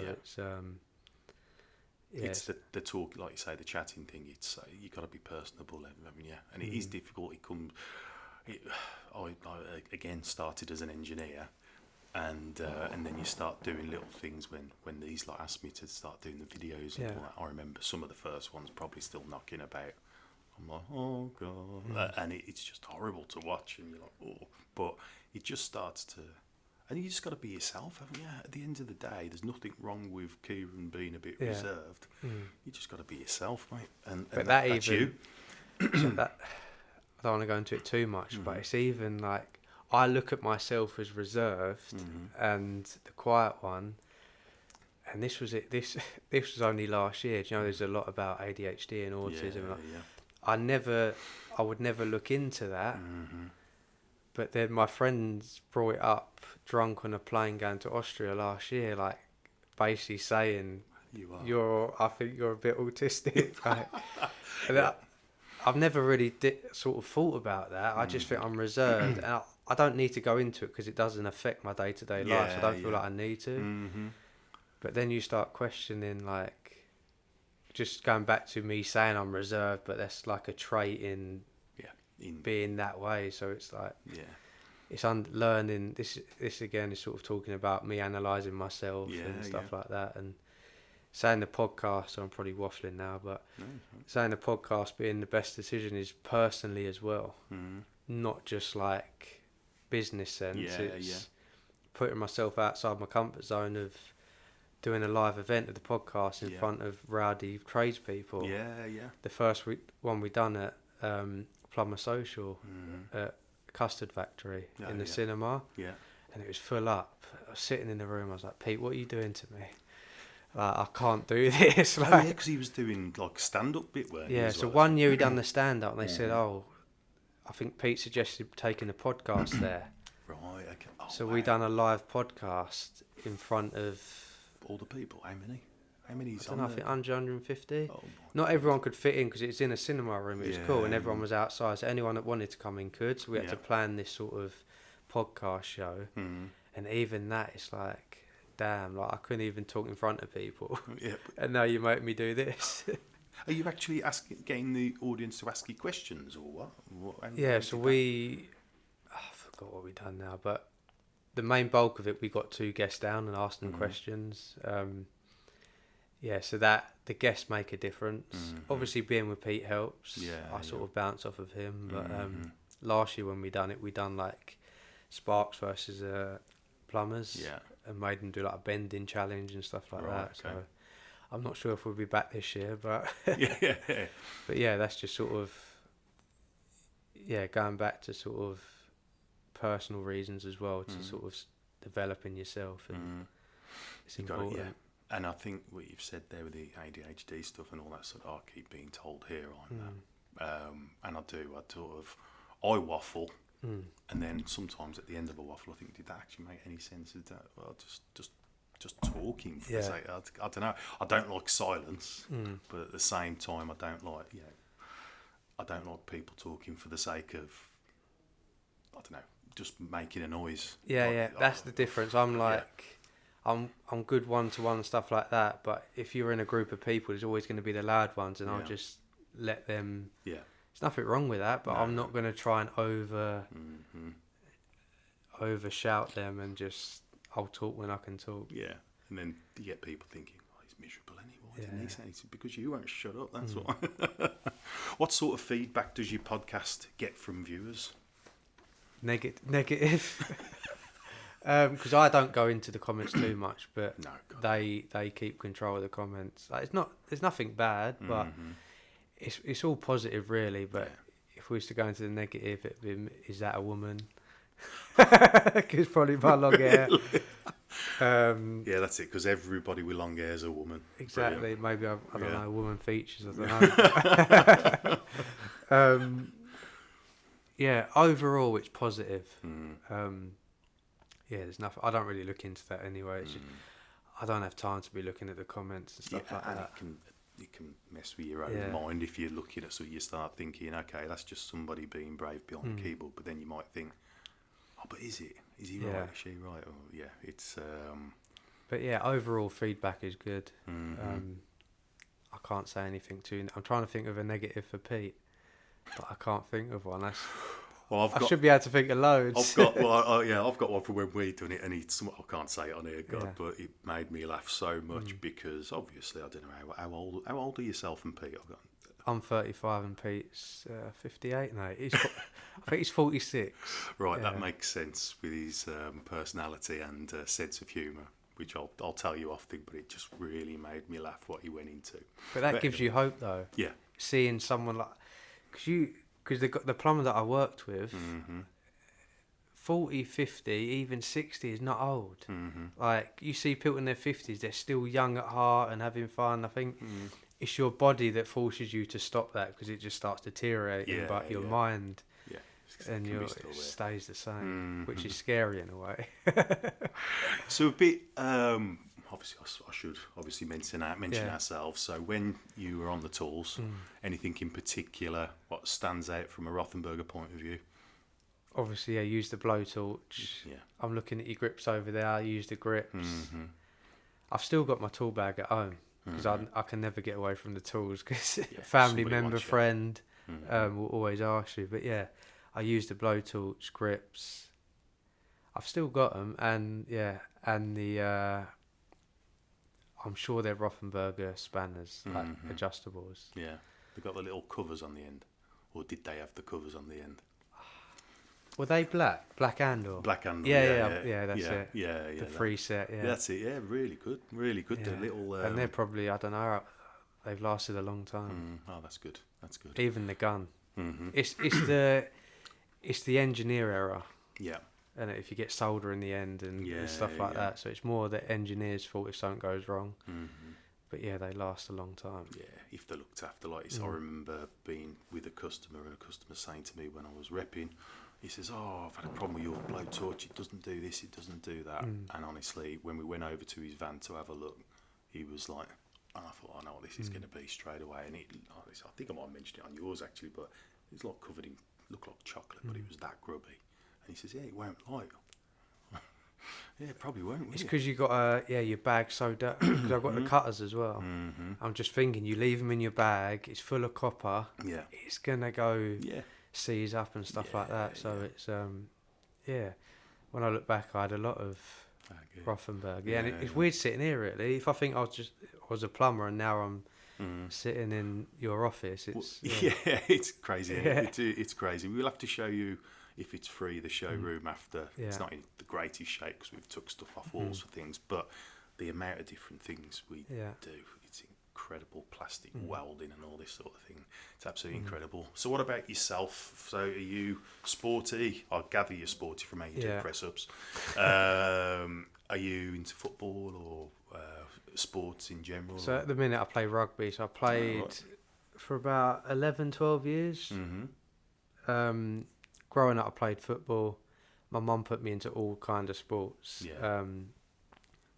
it's the talk, like you say, the chatting thing. It's you got to be personable, haven't you? And it is difficult. I again started as an engineer, and then you start doing little things when these like asked me to start doing the videos. And all that. I remember some of the first ones probably still knocking about. I'm like, oh god, and it's just horrible to watch, and you're like, oh, but it just starts to. And you just got to be yourself, haven't you? At the end of the day, there's nothing wrong with Keiran being a bit reserved. You just got to be yourself, mate. And that's you. So I don't want to go into it too much, but it's even like, I look at myself as reserved and the quiet one. And this was it. This was only last year. Do you know, there's a lot about ADHD and autism. I would never look into that. But then my friends brought it up drunk on a plane going to Austria last year, like basically saying, I think you're a bit autistic. Like, I've never really sort of thought about that. I just think I'm reserved, and I don't need to go into it because it doesn't affect my day-to-day life. So I don't feel like I need to. But then you start questioning, like, just going back to me saying I'm reserved, but that's like a trait in being that way. So it's like it's learning. This again is sort of talking about me analysing myself and stuff like that, and saying the podcast. So I'm probably waffling now, but saying the podcast being the best decision is personally as well, not just like business sense. It's putting myself outside my comfort zone of doing a live event of the podcast in front of rowdy tradespeople. The first one we done at Plumber Social at Custard Factory in the cinema. And it was full up. I was sitting in the room. I was like, Pete, what are you doing to me? Like, I can't do this. Like, because he was doing like stand-up bit, weren't he? Yeah. So one year he done the stand-up, and they said, "Oh, I think Pete suggested taking a podcast there." Right. Okay. Oh, so we done a live podcast in front of all the people. How many? How many? I don't know. I think 150. Oh, not everyone could fit in because it's in a cinema room. It was cool, and everyone was outside. So anyone that wanted to come in could. So we had to plan this sort of podcast show, and even that, it's like, damn, like I couldn't even talk in front of people. And now you make me do this. Are you actually getting the audience to ask you questions or what? So I forgot what we done now, but the main bulk of it, we got 2 guests down and asked them questions. So that the guests make a difference. Obviously, being with Pete helps. I sort of bounce off of him. But last year when we done like Sparks versus Plumbers, and made them do like a bending challenge and stuff like that. Okay. So I'm not sure if we'll be back this year, but but that's just sort of going back to sort of personal reasons as well to sort of developing yourself, and it's important. And I think what you've said there with the ADHD stuff and all that sort of, I keep being told here on that, and I waffle. And then sometimes at the end of a waffle, I think, did that actually make any sense? Is that just talking? I don't know. I don't like silence, but at the same time, I don't like people talking for the sake of, I don't know, just making a noise. That's the difference. I'm like, I'm good one-to-one and stuff like that, but if you're in a group of people, there's always going to be the loud ones, and I'll just let them. There's nothing wrong with that, but I'm not going to try and over shout them, and just I'll talk when I can talk. And then you get people thinking, oh, he's miserable anyway. Didn't he say it's because you won't shut up? That's why. What sort of feedback does your podcast get from viewers? Negative. Because I don't go into the comments too much, but they keep control of the comments. Like, there's nothing bad, but it's all positive really. But if we was to go into the negative, it'd be, is that a woman? Because probably my long hair. That's it. Because everybody with long hair is a woman. Exactly. Brilliant. Maybe I don't know. Woman features. I don't know. Overall, it's positive. There's nothing. I don't really look into that anyway. It's just, I don't have time to be looking at the comments and stuff like that. It can mess with your own mind if you're looking at something. You start thinking, okay, that's just somebody being brave behind the keyboard. But then you might think, oh, but is he right? Is she right? Oh, it's. But overall feedback is good. I can't say anything I'm trying to think of a negative for Pete, but I can't think of one. I should be able to think of loads. I've got one for when we done it, and I can't say it on here, but it made me laugh so much because obviously I don't know how old are yourself and Pete? I'm 35 and Pete's 58 now. I think he's 46. Right, that makes sense with his personality and sense of humour, which I'll tell you often, but it just really made me laugh what he went into. But that gives you hope though. Yeah. Seeing someone like, because the plumber that I worked with, 40, 50, even 60 is not old. Like, you see people in their 50s, they're still young at heart and having fun. I think it's your body that forces you to stop that because it just starts deteriorating, but your mind and it stays the same, which is scary in a way. So a bit, obviously I should mention ourselves. So when you were on the tools, anything in particular, what stands out from a Rothenberger point of view? Obviously, I use the blowtorch. I'm looking at your grips over there. I use the grips. I've still got my tool bag at home. because I can never get away from the tools because family member, friend will always ask you. But yeah, I use the blowtorch, grips. I've still got them, and the I'm sure they're Rothenberger spanners, like adjustables. Yeah, they got the little covers on the end, or did they have the covers on the end? Were they black handle? Black handle. Yeah, that's it. Yeah. The free set. Yeah, that's it. Yeah, really good. Yeah. The little. And they're probably, I don't know, they've lasted a long time. Oh, that's good. That's good. Even the gun. Mm-hmm. It's the engineer error. Yeah. And if you get solder in the end and stuff like that, so it's more the engineer's fault if something goes wrong. Mm-hmm. But yeah, they last a long time. Yeah, if they're looked after. Like I remember being with a customer and a customer saying to me when I was repping, he says, I've had a problem with your blowtorch, it doesn't do this, it doesn't do that. And honestly, when we went over to his van to have a look, he was like, I thought, I know what this is going to be straight away. And I think I might have mentioned it on yours actually, but it's like covered in, looked like chocolate, but it was that grubby. And he says, yeah, it won't light. Yeah, it probably won't. It's because you got your bag so dirty. Because I've got the cutters as well. Mm-hmm. I'm just thinking, you leave them in your bag, it's full of copper. Yeah, it's gonna go seize up and stuff like that. So it's When I look back, I had a lot of Rothenberg. Yeah, and it's weird sitting here really. If I think I was a plumber and now I'm sitting in your office, it's it's crazy. It's crazy. We'll have to show you. If it's free, the showroom after, it's not in the greatest shape because we've took stuff off walls for things, but the amount of different things we do, it's incredible. Plastic welding and all this sort of thing. It's absolutely incredible. So what about yourself? So are you sporty? I gather you're sporty from how you do press-ups. Are you into football or sports in general? So at the minute I play rugby. So I played for about 11, 12 years. Mm-hmm. Growing up, I played football. My mum put me into all kind of sports,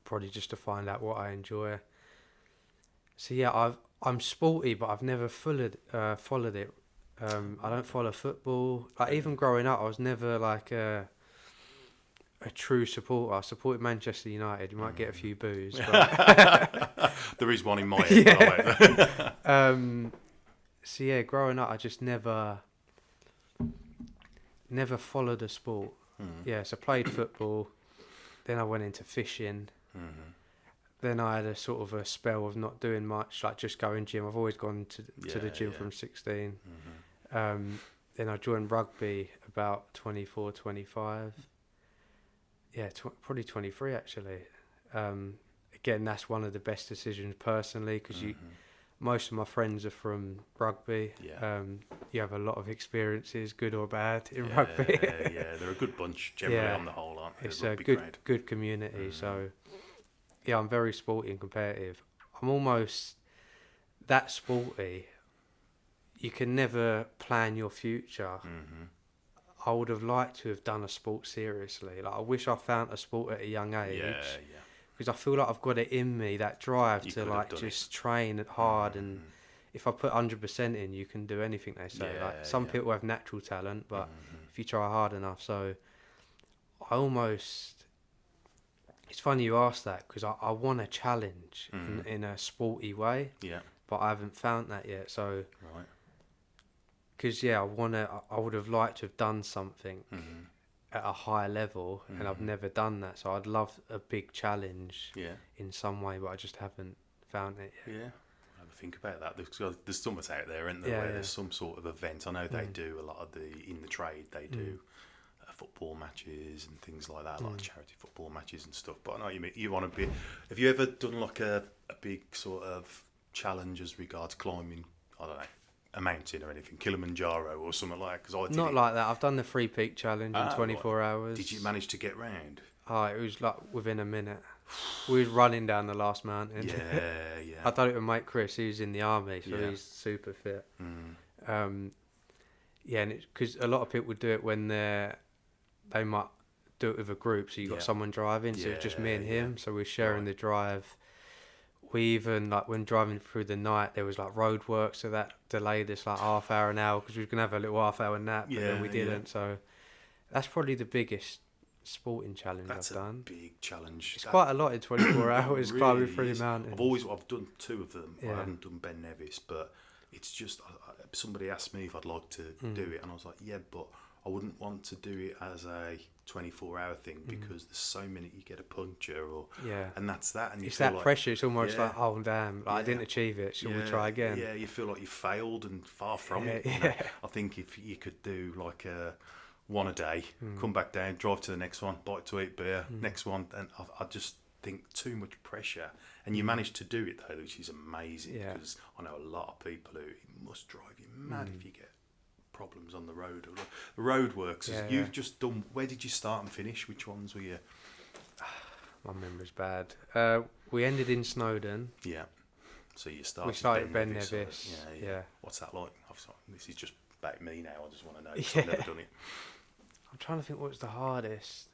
probably just to find out what I enjoy. So yeah, I'm sporty, but I've never followed it. I don't follow football. Like even growing up, I was never like a true supporter. I supported Manchester United. You might get a few boos. But there is one in my head. So yeah, growing up, I just never followed a sport. Yeah, so played football, then I went into fishing, then I had a sort of a spell of not doing much, like just going gym. I've always gone to the gym from 16. Then I joined rugby about 24, 25. Yeah, probably 23 actually. Again, that's one of the best decisions personally because most of my friends are from rugby. You have a lot of experiences, good or bad, in rugby. They're a good bunch generally on the whole, aren't they? It's a good community. So, yeah, I'm very sporty and competitive. I'm almost that sporty. You can never plan your future. I would have liked to have done a sport seriously. Like I wish I found a sport at a young age. Because I feel like I've got it in me, that drive to like just train hard, and if I put 100% in, you can do anything, they say. Like some people have natural talent, but if you try hard enough, so it's funny you ask that because I want a challenge in a sporty way, but I haven't found that yet. So because I would have liked to have done something at a higher level, and I've never done that, so I'd love a big challenge in some way, but I just haven't found it yet. Have a think about that. There's so much out there, isn't there, where there's some sort of event. I know they do a lot of in the trade, they do football matches and things like that, like charity football matches and stuff, but I know what you mean. You want to be, have you ever done like a big sort of challenge as regards climbing, I don't know, a mountain or anything, Kilimanjaro or something like that? Cause Not like that. I've done the 3 Peak Challenge in 24 hours. Did you manage to get round? Oh, it was like within a minute. We was running down the last mountain. I done it with mate Chris, who's in the army, so he's super fit. And because a lot of people do it when they might do it with a group, so you got someone driving, so it's just me and him, so we're sharing the drive. We even, like, when driving through the night, there was, like, road work, so that delayed us, like, half hour, an hour, because we were going to have a little half-hour nap, but then we didn't, so that's probably the biggest sporting challenge That's I've done. a big challenge. It's quite a lot in 24 hours really climbing through is. mountains. I've done 2 of them. Yeah. I haven't done Ben Nevis, but it's just somebody asked me if I'd like to do it, and I was like, yeah, but I wouldn't want to do it as a 24-hour thing because there's so many. You get a puncture, and that's that. And it's that like, pressure. It's almost like, oh damn, I didn't achieve it. Shall we try again? Yeah, you feel like you failed, and far from it. I think if you could do like one a day, come back down, drive to the next one, bite to eat beer, next one, and I just think too much pressure. And you manage to do it though, which is amazing because I know a lot of people who it must drive you mad if you get problems on the road. The road works. You've just done. Where did you start and finish? Which ones were you? My memory's bad. We ended in Snowdon. Yeah. So you started. We started Ben Nevis. Yeah. What's that like? This is just about me now. I just want to know. I've never done it. I'm trying to think what's the hardest.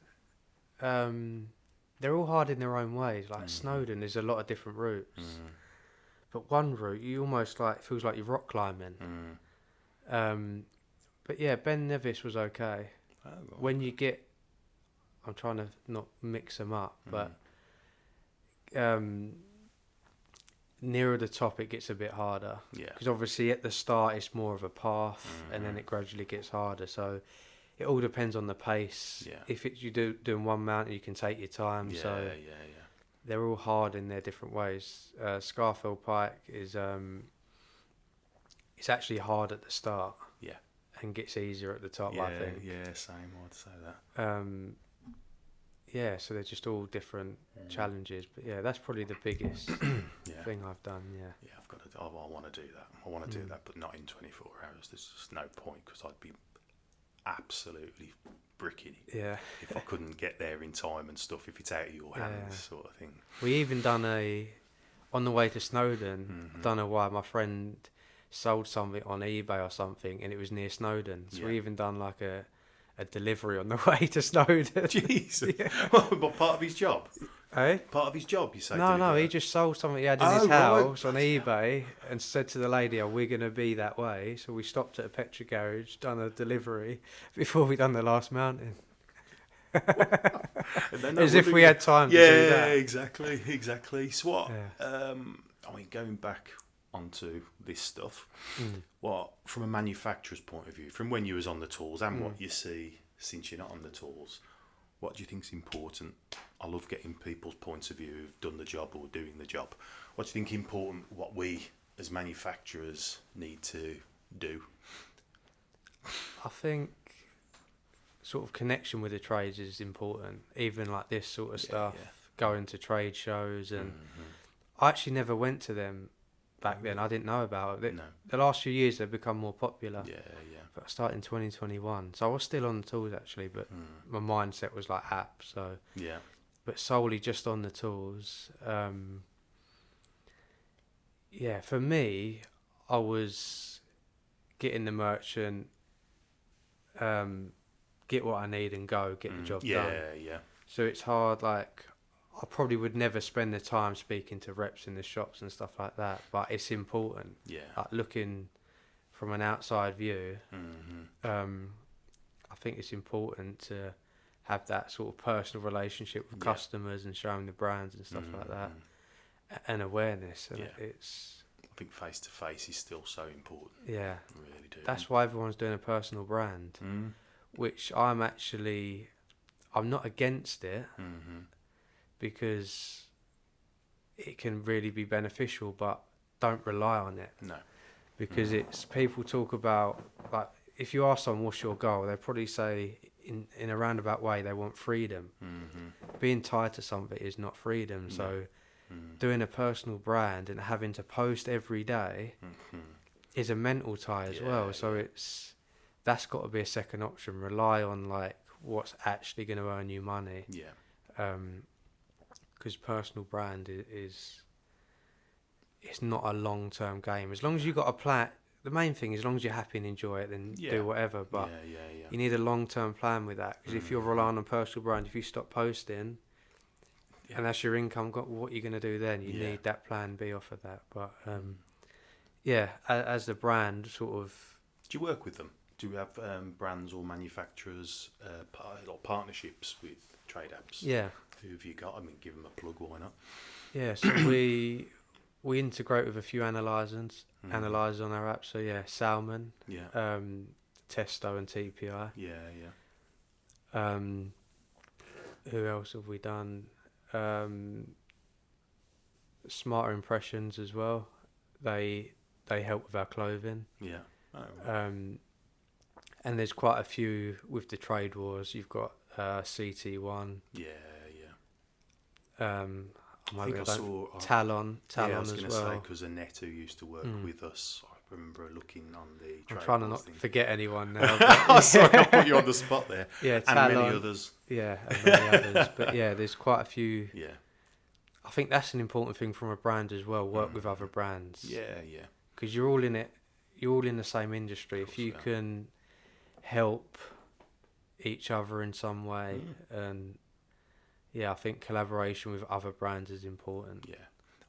They're all hard in their own ways. Like Snowdon, there's a lot of different routes. But one route, you almost like feels like you're rock climbing. But yeah, Ben Nevis was okay. Oh, right. When you get, I'm trying to not mix them up, but nearer the top it gets a bit harder. Yeah. Because obviously at the start it's more of a path, and then it gradually gets harder. So it all depends on the pace. Yeah. If you doing one mountain, you can take your time. Yeah, so they're all hard in their different ways. Scarfell Pike is it's actually hard at the start. Yeah. And gets easier at the top, I think. Yeah, same. I'd say that. Yeah, so they're just all different challenges. But yeah, that's probably the biggest thing I've done. Yeah. Yeah, I've got to. I want to do that. I want to do that, but not in 24 hours. There's just no point because I'd be absolutely bricking it. Yeah. If I couldn't get there in time and stuff, if it's out of your hands, sort of thing. We even done on the way to Snowdon. I don't know why my friend sold something on eBay or something, and it was near Snowdon. So we even done like a delivery on the way to Snowdon. Jesus. But part of his job? Eh? Part of his job, you say? No, he just sold something he had in his house on eBay and said to the lady, we're going to be that way. So we stopped at a petrol garage, done a delivery before we done the last mountain. As if we had time to do that. Yeah, exactly. So what, I mean, going back onto this stuff, what, from a manufacturer's point of view, from when you was on the tools and what you see since you're not on the tools, what do you think's important? I love getting people's points of view who've done the job or doing the job. What do you think important, what we as manufacturers need to do? I think sort of connection with the trades is important, even like this sort of stuff, going to trade shows. And I actually never went to them back then. I didn't know about it. The last few years they've become more popular. But I started in 2021, so I was still on the tools actually, but my mindset was like apps. So but solely just on the tools. For me, I was getting the merchant, get what I need and go, get the job done. So it's hard. Like, I probably would never spend the time speaking to reps in the shops and stuff like that, but it's important. Like, looking from an outside view, I think it's important to have that sort of personal relationship with customers and showing the brands and stuff like that, and awareness. And it's, I think face to face is still so important. Yeah, I really do. That's why everyone's doing a personal brand, which I'm not against it, because it can really be beneficial, but don't rely on it. No. Because it's, people talk about, like, if you ask someone what's your goal, they'll probably say in a roundabout way they want freedom. Being tied to something is not freedom. So doing a personal brand and having to post every day is a mental tie as well. So that's got to be a second option. Rely on like what's actually going to earn you money. Because personal brand is it's not a long-term game. As long as you've got a plan, the main thing is as long as you're happy and enjoy it, then do whatever. But you need a long-term plan with that, because if you're relying on personal brand, if you stop posting and that's your income, what are you going to do then? You need that plan B off of that. But as the brand sort of... Do you work with them? Do we have brands or manufacturers, or partnerships with Tradeapps? Yeah. Who have you got? I mean, give them a plug, why not? Yeah, so we integrate with a few analyzers on our app. So yeah, Salmon, Testo and TPI. Yeah. Who else have we done? Smarter Impressions as well. They help with our clothing. Yeah. Oh, and there's quite a few with the trade wars. You've got CT1. Yeah. I think I saw Talon I was as going to well. say, because Annette, who used to work with us, I remember looking on the. I'm trying to not forget anyone now. Oh, sorry, I put you on the spot there. Yeah, Talon, and many others. Yeah, and many others. But yeah, there's quite a few. Yeah. I think that's an important thing from a brand as well. Work with other brands. Yeah. Because you're all in it. You're all in the same industry. If you can help each other in some way, and I think collaboration with other brands is important. Yeah,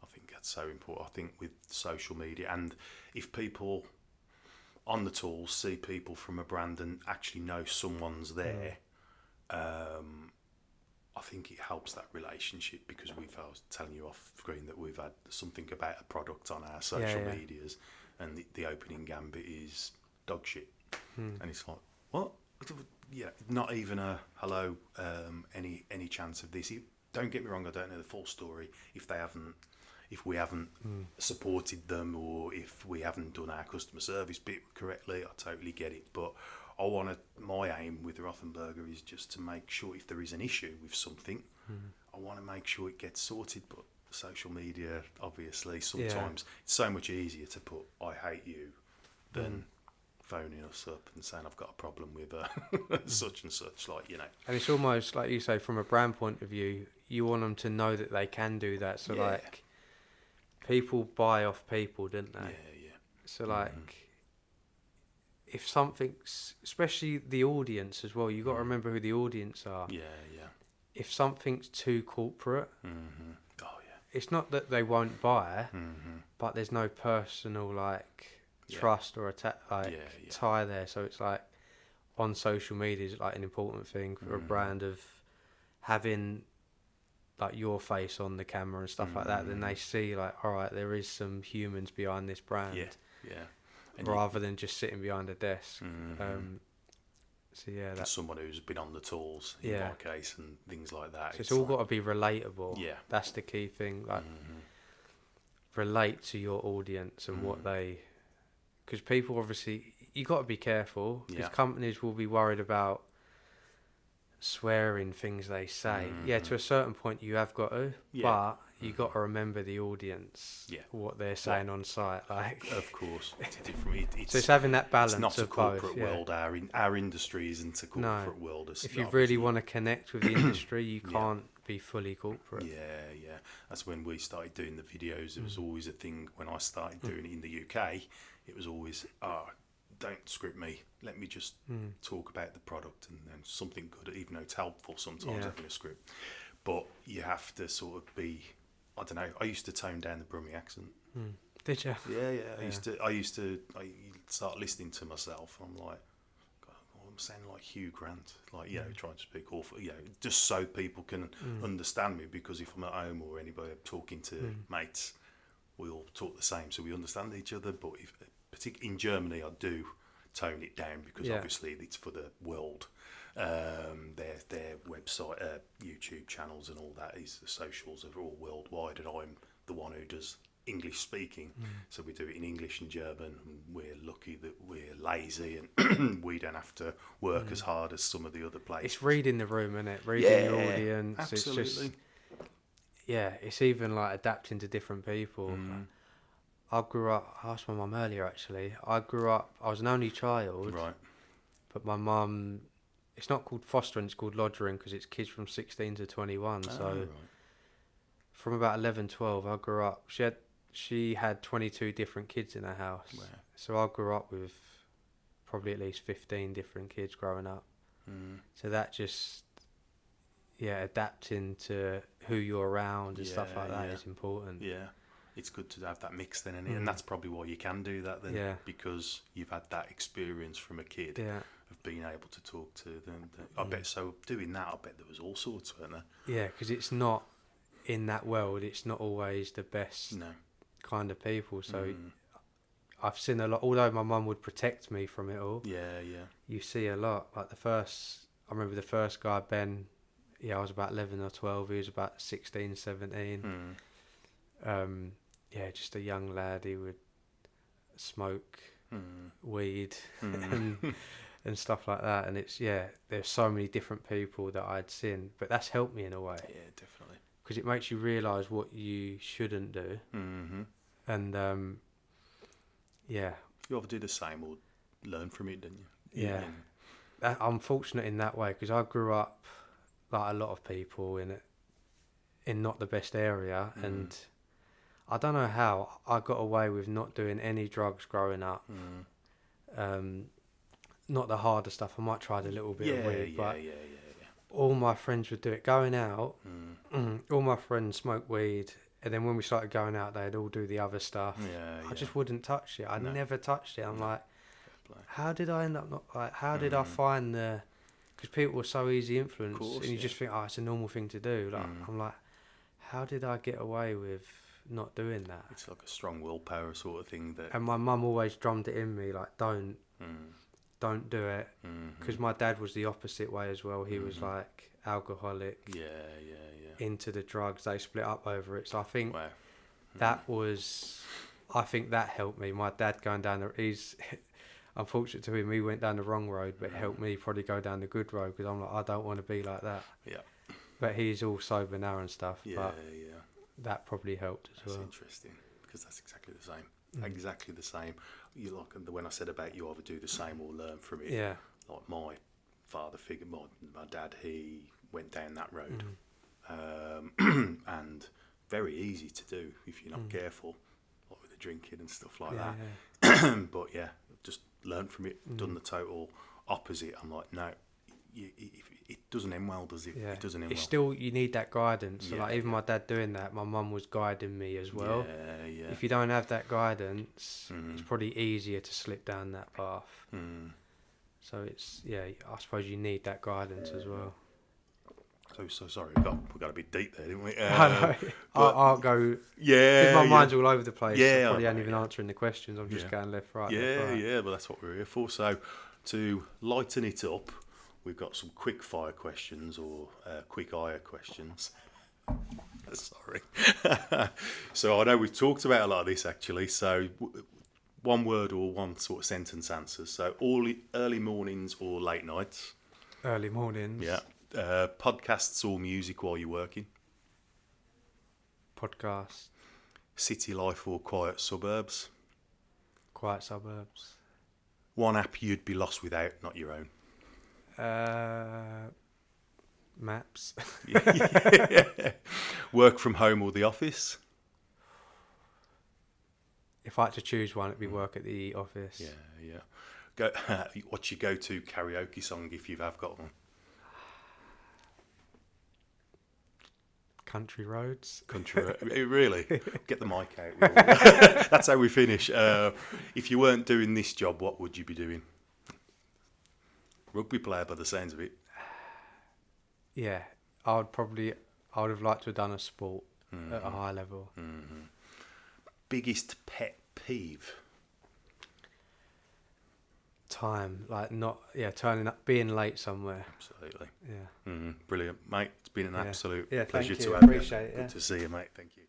I think that's so important. I think with social media, and if people on the tools see people from a brand and actually know someone's there, I think it helps that relationship, because I was telling you off screen that we've had something about a product on our social medias, and the opening gambit is dog shit. And it's like, what? Yeah, not even a hello, any chance of this. Don't get me wrong, I don't know the full story. If we haven't supported them, or if we haven't done our customer service bit correctly, I totally get it. But my aim with Rothenberger is just to make sure, if there is an issue with something, I want to make sure it gets sorted. But social media, obviously, sometimes it's so much easier to put "I hate you" than phoning us up and saying I've got a problem with such and such, And it's almost like you say, from a brand point of view, you want them to know that they can do that. So like, people buy off people, don't they? Yeah. So like, if something's, especially the audience as well, you got to remember who the audience are. Yeah. If something's too corporate, it's not that they won't buy, but there's no personal trust or tie there. So it's like, on social media is like an important thing for a brand, of having like your face on the camera and stuff like that. Then they see like, all right, there is some humans behind this brand, rather than just sitting behind a desk. So that's someone who's been on the tools in my case, and things like that. So it's all got to be relatable. Yeah, that's the key thing. Like, relate to your audience and what they. Because people, obviously, you got to be careful, because companies will be worried about swearing things they say. To a certain point you have got to, but you got to remember the audience, what they're saying on site. Like, of course, it's different. So it's having that balance. It's not a of corporate both, world. Our industry isn't a corporate world. If you really want to connect with the industry, you can't be fully corporate. Yeah. That's when we started doing the videos. It was always a thing when I started doing it in the UK. It was always, don't script me. Let me just talk about the product, and then something good, even though it's helpful sometimes having a script. But you have to sort of be, I don't know. I used to tone down the Brummie accent. Did you? Yeah. I used to start listening to myself. I'm like, God, I'm sounding like Hugh Grant, trying to speak awful, just so people can understand me. Because if I'm at home or anybody talking to mates, we all talk the same, so we understand each other. But particularly in Germany, I do tone it down, because obviously it's for the world. Their website, YouTube channels, and all that, is the socials are all worldwide, and I'm the one who does English speaking, so we do it in English and German. And we're lucky that we're lazy and we don't have to work as hard as some of the other places. It's reading the room, isn't it? Reading your audience. Absolutely. It's just, it's even like adapting to different people. I grew up, I asked my mum earlier actually, I was an only child. Right. But my mum, it's not called fostering, it's called lodgering, because it's kids from 16 to 21. From about 11, 12, I grew up, she had 22 different kids in her house. Wow. So I grew up with probably at least 15 different kids growing up. So that just, adapting to who you're around and stuff like that is important. it's good to have that mix then, and that's probably why you can do that then, because you've had that experience from a kid of being able to talk to them. I bet so. Doing that, I bet there was all sorts, weren't there? Yeah, because it's not in that world. It's not always the best kind of people. So I've seen a lot. Although my mum would protect me from it all. Yeah. You see a lot. Like I remember the first guy, Ben. Yeah, I was about 11 or 12. He was about 16, 17. Just a young lad. He would smoke weed and stuff like that. And there's so many different people that I'd seen. But that's helped me in a way. Yeah, definitely. Because it makes you realise what you shouldn't do. And, You either do the same or learn from it, didn't you? Yeah. I'm fortunate in that way because I grew up like a lot of people in not the best area, and I don't know how I got away with not doing any drugs growing up. Not the harder stuff. I might try a little bit of weed, but all my friends would do it. Going out, all my friends smoked weed, and then when we started going out, they'd all do the other stuff. I just wouldn't touch it. I never touched it. I'm like, how did I end up not like? How did I find the? Because people were so easy influenced, and you just think, it's a normal thing to do. Like I'm like, how did I get away with not doing that? It's like a strong willpower sort of thing. And my mum always drummed it in me, like, don't do it. Because my dad was the opposite way as well. He was like alcoholic. Into the drugs. They split up over it. So I think that helped me. My dad going down he's unfortunate to him, he went down the wrong road, but it helped me probably go down the good road, because I'm like, I don't want to be like that. But he's all sober now and stuff. That probably helped as well. That's interesting, because that's exactly the same. Exactly the same. You like when I said about you either do the same or learn from it. Like my father figure, my dad, he went down that road, and very easy to do if you're not careful, like with the drinking and stuff like that. But just learn from it. Done the total opposite. I'm like, no, it doesn't end well, does it? It doesn't end well. Still, you need that guidance. So like even my dad doing that, my mum was guiding me as well. If you don't have that guidance, it's probably easier to slip down that path. So it's I suppose you need that guidance as well. So sorry, we got a bit deep there, didn't we? I know. I'll go. Because my mind's all over the place. I probably ain't even answering the questions. I'm just going left, right. But that's what we're here for. So to lighten it up, we've got some quick fire questions or quick fire questions. Sorry. So I know we've talked about a lot of this actually. So one word or one sort of sentence answers. So early mornings or late nights? Early mornings. Yeah. Podcasts or music while you're working? Podcast. City life or quiet suburbs? Quiet suburbs. One app you'd be lost without, not your own? Maps. Work from home or the office? If I had to choose one, it'd be work at the office. What's your go-to karaoke song if you have got one? Country Roads. Really? Get the mic out. That's how we finish. If you weren't doing this job, what would you be doing? Rugby player by the sounds of it. Yeah, I would have liked to have done a sport at a high level. Biggest pet peeve? Time, like turning up, being late somewhere. Absolutely. Brilliant, mate. It's been an absolute thank pleasure you. to have you. Appreciate it. Good to see you, mate. Thank you.